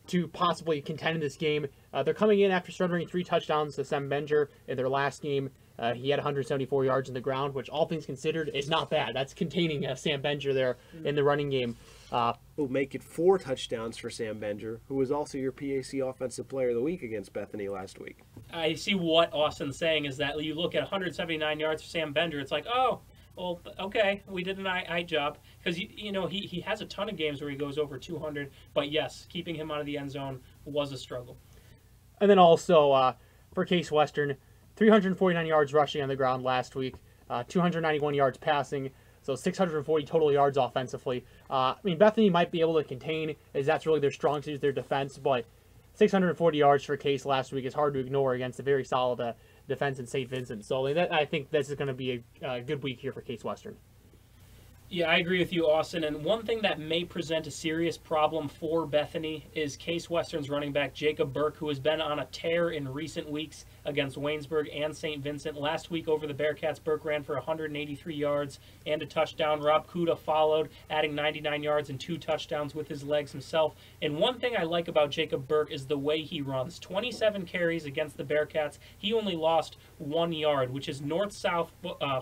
to possibly contend in this game. They're coming in after surrendering 3 touchdowns to Sam Benger in their last game. He had 174 yards in the ground, which all things considered is not bad. That's containing Sam Benger there in the running game. Will make it 4 touchdowns for Sam Benger, who was also your PAC Offensive Player of the Week against Bethany last week. I see what Austin's saying is that you look at 179 yards for Sam Benger, it's like, oh, well, okay, we did an eye job. Because, he has a ton of games where he goes over 200, but yes, keeping him out of the end zone was a struggle. And then also, for Case Western, 349 yards rushing on the ground last week, 291 yards passing, so 640 total yards offensively. Bethany might be able to contain, as that's really their strong suit, their defense, but 640 yards for Case last week is hard to ignore against a very solid defense in St. Vincent. So I think this is going to be a good week here for Case Western. Yeah, I agree with you, Austin. And one thing that may present a serious problem for Bethany is Case Western's running back, Jacob Burke, who has been on a tear in recent weeks against Waynesburg and St. Vincent. Last week over the Bearcats, Burke ran for 183 yards and a touchdown. Rob Kuda followed, adding 99 yards and 2 touchdowns with his legs himself. And one thing I like about Jacob Burke is the way he runs. 27 carries against the Bearcats. He only lost 1 yard, which is north-south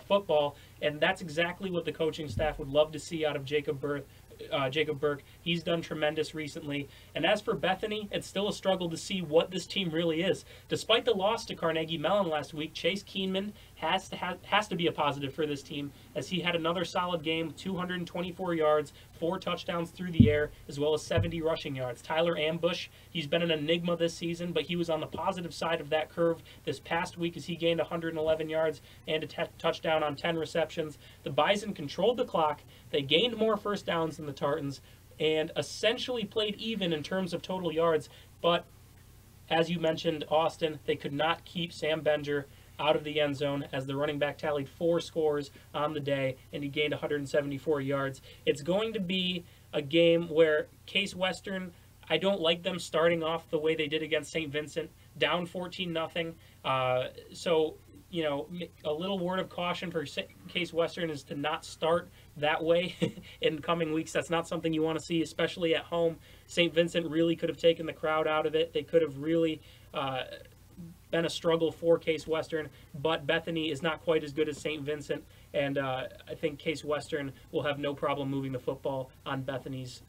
football. And that's exactly what the coaching staff would love to see out of Jacob Burke. He's done tremendous recently. And as for Bethany, it's still a struggle to see what this team really is. Despite the loss to Carnegie Mellon last week, Chase Keenman has to be a positive for this team, as he had another solid game, 224 yards, 4 touchdowns through the air, as well as 70 rushing yards. Tyler Ambush, he's been an enigma this season, but he was on the positive side of that curve this past week as he gained 111 yards and a touchdown on 10 receptions. The Bison controlled the clock. They gained more first downs than the Tartans and essentially played even in terms of total yards. But as you mentioned, Austin, they could not keep Sam Benger out of the end zone as the running back tallied 4 scores on the day and he gained 174 yards. It's going to be a game where Case Western, I don't like them starting off the way they did against St. Vincent, down 14-0. So, you know, a little word of caution for Case Western is to not start that way in coming weeks. That's not something you want to see, especially at home. St. Vincent really could have taken the crowd out of it. They could have really been a struggle for Case Western, but Bethany is not quite as good as St. Vincent, and I think Case Western will have no problem moving the football on Bethany's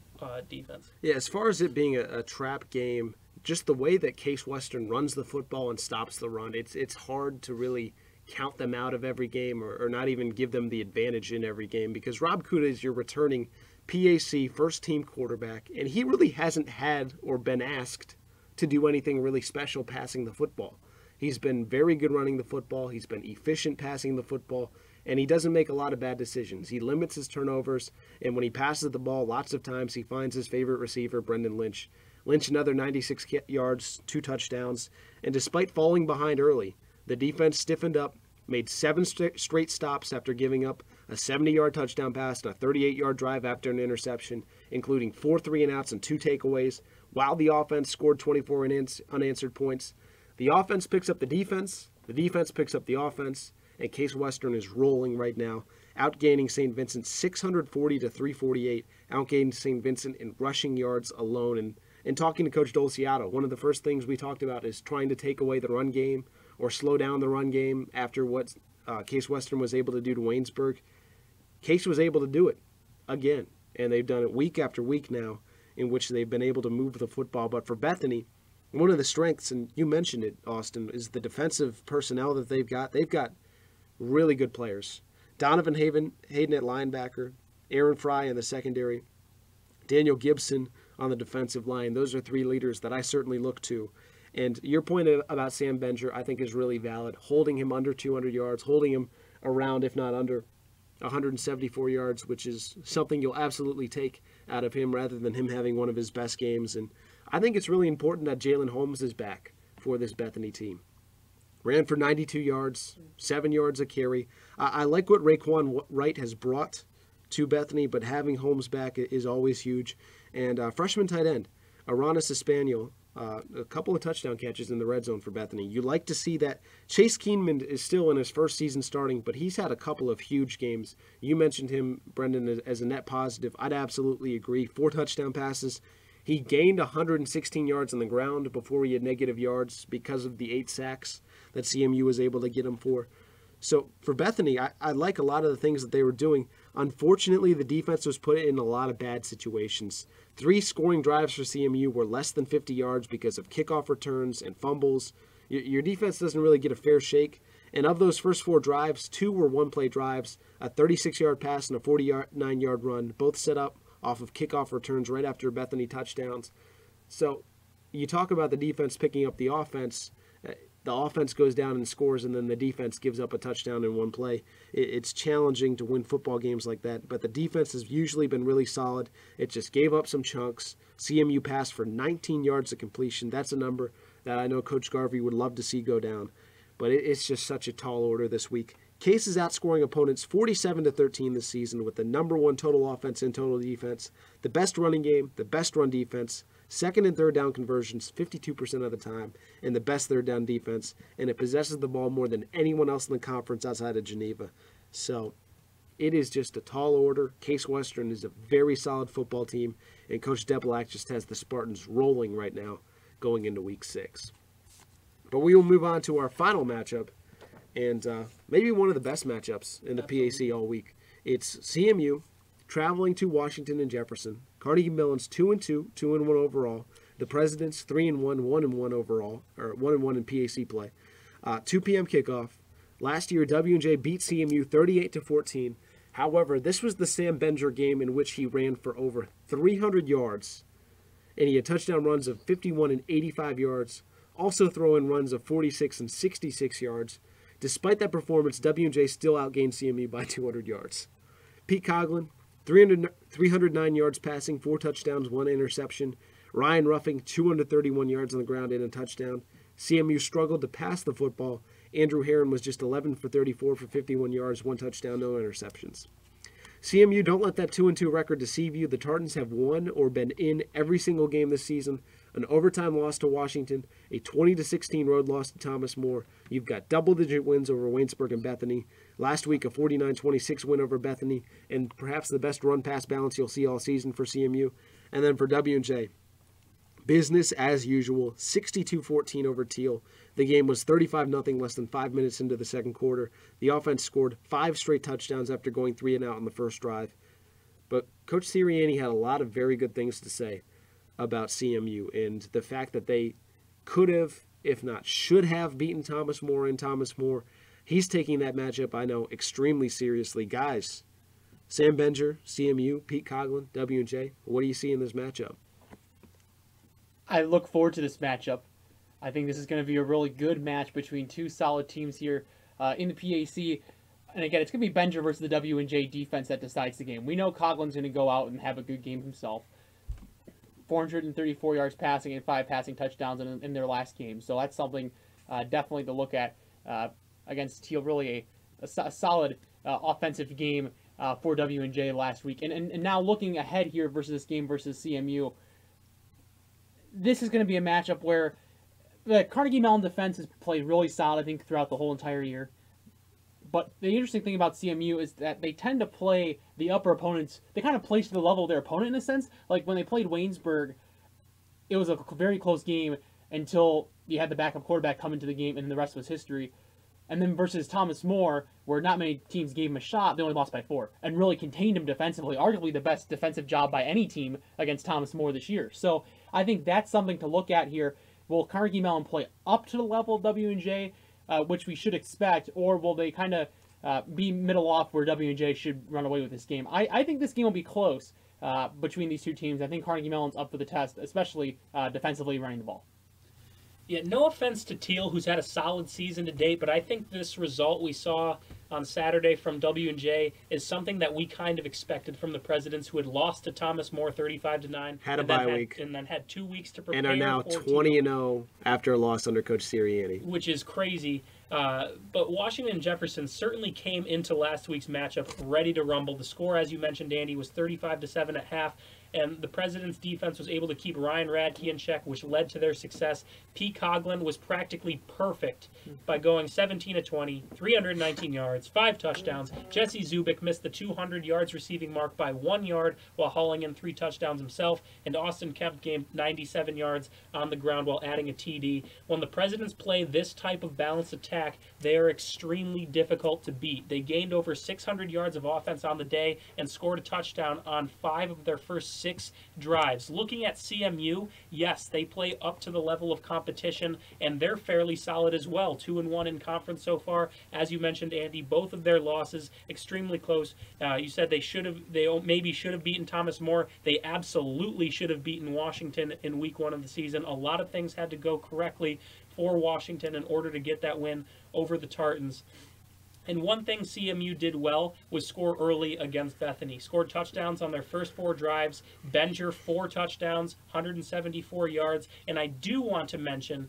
defense. Yeah, as far as it being a trap game, just the way that Case Western runs the football and stops the run, it's hard to really count them out of every game or not even give them the advantage in every game, because Rob Kuda is your returning PAC first-team quarterback, and he really hasn't had or been asked to do anything really special passing the football. He's been very good running the football. He's been efficient passing the football, and he doesn't make a lot of bad decisions. He limits his turnovers, and when he passes the ball, lots of times he finds his favorite receiver, Brendan Lynch. Lynch, another 96 yards, 2 touchdowns, and despite falling behind early, the defense stiffened up, made 7 straight stops after giving up a 70-yard touchdown pass and a 38-yard drive after an interception, including 4 3-and-outs and 2 takeaways, while the offense scored 24 unanswered points. The offense picks up the defense picks up the offense, and Case Western is rolling right now, outgaining St. Vincent 640 to 348, outgaining St. Vincent in rushing yards alone. And talking to Coach Dolciato, one of the first things we talked about is trying to take away the run game or slow down the run game after what Case Western was able to do to Waynesburg. Case was able to do it again, and they've done it week after week now in which they've been able to move the football. But for Bethany, one of the strengths, and you mentioned it, Austin, is the defensive personnel that they've got. They've got really good players. Donovan Hayden at linebacker, Aaron Fry in the secondary, Daniel Gibson on the defensive line. Those are 3 leaders that I certainly look to. And your point about Sam Benger, I think, is really valid. Holding him under 200 yards, holding him around, if not under, 174 yards, which is something you'll absolutely take out of him rather than him having one of his best games. And I think it's really important that Jalen Holmes is back for this Bethany team. Ran for 92 yards, 7 yards a carry. I like what Raekwon Wright has brought to Bethany, but having Holmes back is always huge. And freshman tight end, Aranis Espaniel, a couple of touchdown catches in the red zone for Bethany. You like to see that. Chase Keenman is still in his first season starting, but he's had a couple of huge games. You mentioned him, Brendan, as a net positive. I'd absolutely agree. 4 touchdown passes. He gained 116 yards on the ground before he had negative yards because of the 8 sacks that CMU was able to get him for. So for Bethany, I like a lot of the things that they were doing. Unfortunately, the defense was put in a lot of bad situations. 3 scoring drives for CMU were less than 50 yards because of kickoff returns and fumbles. Your defense doesn't really get a fair shake. And of those first 4 drives, 2 were one-play drives, a 36-yard pass and a 49-yard run, both set up off of kickoff returns right after Bethany touchdowns. So you talk about the defense picking up the offense. The offense goes down and scores, and then the defense gives up a touchdown in one play. It's challenging to win football games like that, but the defense has usually been really solid. It just gave up some chunks. CMU passed for 19 yards of completion. That's a number that I know Coach Garvey would love to see go down, but it's just such a tall order this week. Case is outscoring opponents 47-13 this season with the number 1 total offense and total defense, the best running game, the best run defense, second and third down conversions 52% of the time, and the best third down defense, and it possesses the ball more than anyone else in the conference outside of Geneva. So it is just a tall order. Case Western is a very solid football team, and Coach Debelak just has the Spartans rolling right now going into Week 6. But we will move on to our final matchup, and maybe one of the best matchups in the PAC all week. It's CMU traveling to Washington and Jefferson. Carnegie Mellon's 2-2, 2-1 overall. The Presidents 3-1, 1-1 overall, or 1-1 in PAC play. 2 p.m. kickoff. Last year, W&J beat CMU 38-14. However, this was the Sam Benger game in which he ran for over 300 yards, and he had touchdown runs of 51 and 85 yards, also throw-in runs of 46 and 66 yards. Despite that performance, W&J still outgained CMU by 200 yards. Pete Coughlin, 309 yards passing, 4 touchdowns, 1 interception. Ryan Ruffing, 231 yards on the ground and a touchdown. CMU struggled to pass the football. Andrew Heron was just 11 for 34 for 51 yards, 1 touchdown, no interceptions. CMU, don't let that 2-2 record deceive you. The Tartans have won or been in every single game this season. An overtime loss to Washington, a 20-16 road loss to Thomas More. You've got double-digit wins over Waynesburg and Bethany. Last week, a 49-26 win over Bethany, and perhaps the best run-pass balance you'll see all season for CMU. And then for W&J, business as usual, 62-14 over Teal. The game was 35-0 less than 5 minutes into the second quarter. The offense scored 5 straight touchdowns after going 3 and out on the first drive. But Coach Sirianni had a lot of very good things to say about CMU and the fact that they could have, if not should have, beaten Thomas More in Thomas More. He's taking that matchup, I know, extremely seriously. Guys, Sam Benger, CMU, Pete Coughlin, W&J, what do you see in this matchup? I look forward to this matchup. I think this is going to be a really good match between two solid teams here in the PAC. And again, it's going to be Benger versus the W&J defense that decides the game. We know Coughlin's going to go out and have a good game himself. 434 yards passing and 5 passing touchdowns in their last game. So that's something definitely to look at against Teal. Really a solid offensive game for W&J last week. And now looking ahead here versus this game versus CMU, this is going to be a matchup where the Carnegie Mellon defense has played really solid, I think, throughout the whole entire year. But the interesting thing about CMU is that they tend to play the upper opponents. They kind of play to the level of their opponent in a sense. Like when they played Waynesburg, it was a very close game until you had the backup quarterback come into the game, and the rest was history. And then versus Thomas More, where not many teams gave him a shot, they only lost by 4, and really contained him defensively. Arguably the best defensive job by any team against Thomas More this year. So I think that's something to look at here. Will Carnegie Mellon play up to the level of W&J, which we should expect, or will they kind of be middle off where W&J should run away with this game? I think this game will be close between these two teams. I think Carnegie Mellon's up for the test, especially defensively running the ball. Yeah, no offense to Teal, who's had a solid season to date, but I think this result we saw on Saturday from W&J is something that we kind of expected from the Presidents, who had lost to Thomas More 35-9. Had a bye week. And then had 2 weeks to prepare. And are now 20-0 after a loss under Coach Sirianni. Which is crazy. But Washington Jefferson certainly came into last week's matchup ready to rumble. The score, as you mentioned, Andy, was 35-7 at half. And the President's defense was able to keep Ryan Radke in check, which led to their success. Pete Coughlin was practically perfect by going 17-20, 319 yards, 5 touchdowns. Jesse Zubik missed the 200 yards receiving mark by 1 yard while hauling in 3 touchdowns himself. And Austin Kemp gained 97 yards on the ground while adding a TD. When the Presidents play this type of balanced attack, they are extremely difficult to beat. They gained over 600 yards of offense on the day and scored a touchdown on 5 of their first 6 drives. Looking at CMU, yes, they play up to the level of competition, and they're fairly solid as well. 2-1 in conference so far. As you mentioned, Andy, both of their losses extremely close. You said they maybe should have beaten Thomas More. They absolutely should have beaten Washington in week 1 of the season. A lot of things had to go correctly for Washington in order to get that win over the Tartans. And one thing CMU did well was score early against Bethany. Scored touchdowns on their first 4 drives. Benger, 4 touchdowns, 174 yards. And I do want to mention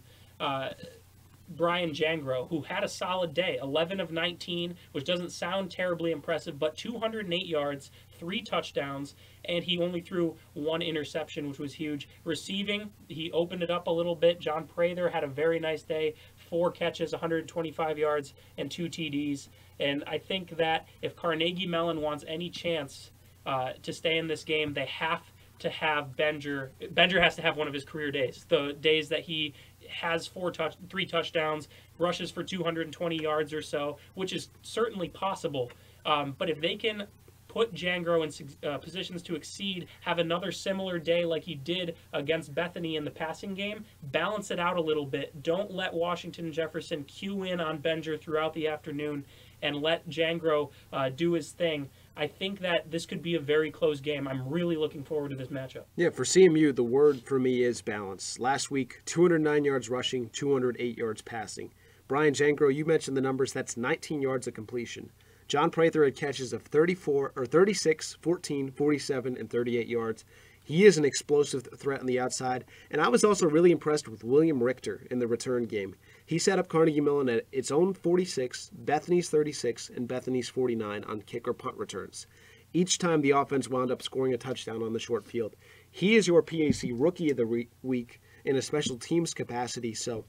Brian Jangro, who had a solid day, 11 of 19, which doesn't sound terribly impressive, but 208 yards, 3 touchdowns, and he only threw 1 interception, which was huge. Receiving, he opened it up a little bit. John Prather had a very nice day, 4 catches, 125 yards, and 2 TDs. And I think that if Carnegie Mellon wants any chance to stay in this game, they have to have Benger. Benger has to have one of his career days. The days that he has 3 touchdowns, rushes for 220 yards or so, which is certainly possible. But if they can put Jangro in positions to exceed, have another similar day like he did against Bethany in the passing game, balance it out a little bit. Don't let Washington Jefferson cue in on Benger throughout the afternoon and let Jangro do his thing. I think that this could be a very close game. I'm really looking forward to this matchup. Yeah, for CMU, the word for me is balance. Last week, 209 yards rushing, 208 yards passing. Brian Jangro, you mentioned the numbers. That's 19 yards of completion. John Prather had catches of 36, 14, 47, and 38 yards. He is an explosive threat on the outside, and I was also really impressed with William Richter in the return game. He set up Carnegie Mellon at its own 46, Bethany's 36, and Bethany's 49 on kick or punt returns. Each time the offense wound up scoring a touchdown on the short field. He is your PAC Rookie of the Week in a special teams capacity, so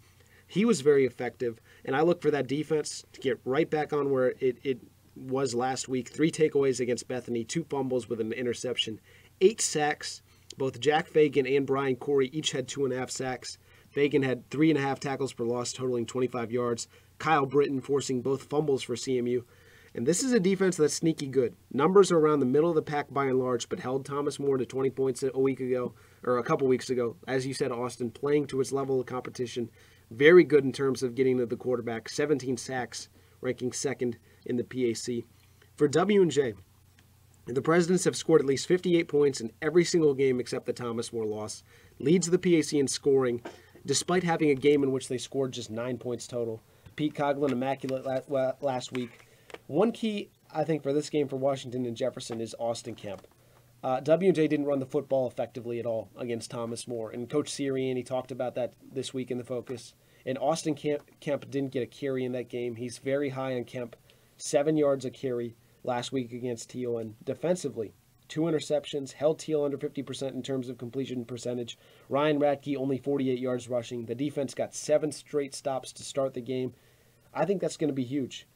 he was very effective, and I look for that defense to get right back on where it was last week. 3 takeaways against Bethany, 2 fumbles with an interception, 8 sacks. Both Jack Fagan and Brian Corey each had 2.5 sacks. Fagan had 3.5 tackles per loss, totaling 25 yards. Kyle Britton forcing both fumbles for CMU. And this is a defense that's sneaky good. Numbers are around the middle of the pack by and large, but held Thomas More to 20 points a couple weeks ago. As you said, Austin, playing to its level of competition. Very good in terms of getting to the quarterback. 17 sacks, ranking second in the PAC. For W&J, the Presidents have scored at least 58 points in every single game except the Thomas More loss. Leads the PAC in scoring, despite having a game in which they scored just 9 points total. Pete Coughlin, immaculate last week. One key, I think, for this game for Washington and Jefferson is Austin Kemp. W&J didn't run the football effectively at all against Thomas More, and Coach Sirianni talked about that this week in the Focus. And Austin Kemp didn't get a carry in that game. He's very high on Kemp, 7 yards a carry last week against Teal. And defensively, 2 interceptions, held Teal under 50% in terms of completion percentage. Ryan Radke only 48 yards rushing. The defense got 7 straight stops to start the game. I think that's going to be huge.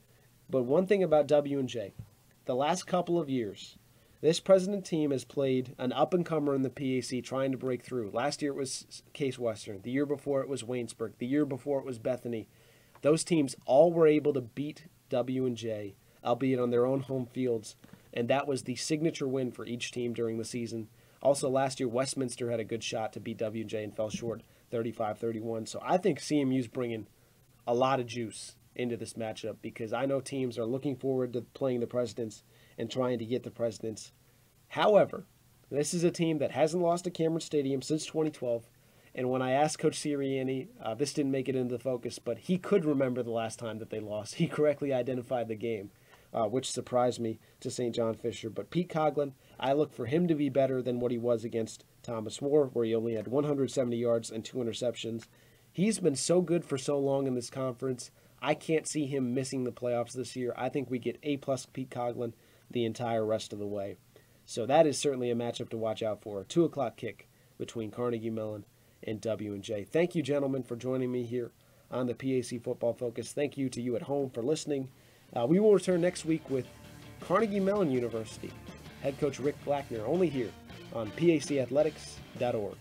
But one thing about W&J, the last couple of years, this President team has played an up-and-comer in the PAC trying to break through. Last year it was Case Western. The year before it was Waynesburg. The year before it was Bethany. Those teams all were able to beat W&J, albeit on their own home fields, and that was the signature win for each team during the season. Also, last year, Westminster had a good shot to beat W&J and fell short 35-31. So I think CMU's bringing a lot of juice into this matchup because I know teams are looking forward to playing the Presidents and trying to get the Presidents. However, this is a team that hasn't lost at Cameron Stadium since 2012. And when I asked Coach Sirianni, this didn't make it into the Focus, but he could remember the last time that they lost. He correctly identified the game, which surprised me to St. John Fisher. But Pete Coughlin, I look for him to be better than what he was against Thomas More, where he only had 170 yards and 2 interceptions. He's been so good for so long in this conference. I can't see him missing the playoffs this year. I think we get A-plus Pete Coughlin the entire rest of the way. So that is certainly a matchup to watch out for. A 2 o'clock kick between Carnegie Mellon and W&J. Thank you, gentlemen, for joining me here on the PAC Football Focus. Thank you to you at home for listening. We will return next week with Carnegie Mellon University head coach Rick Blackner, only here on PACathletics.org.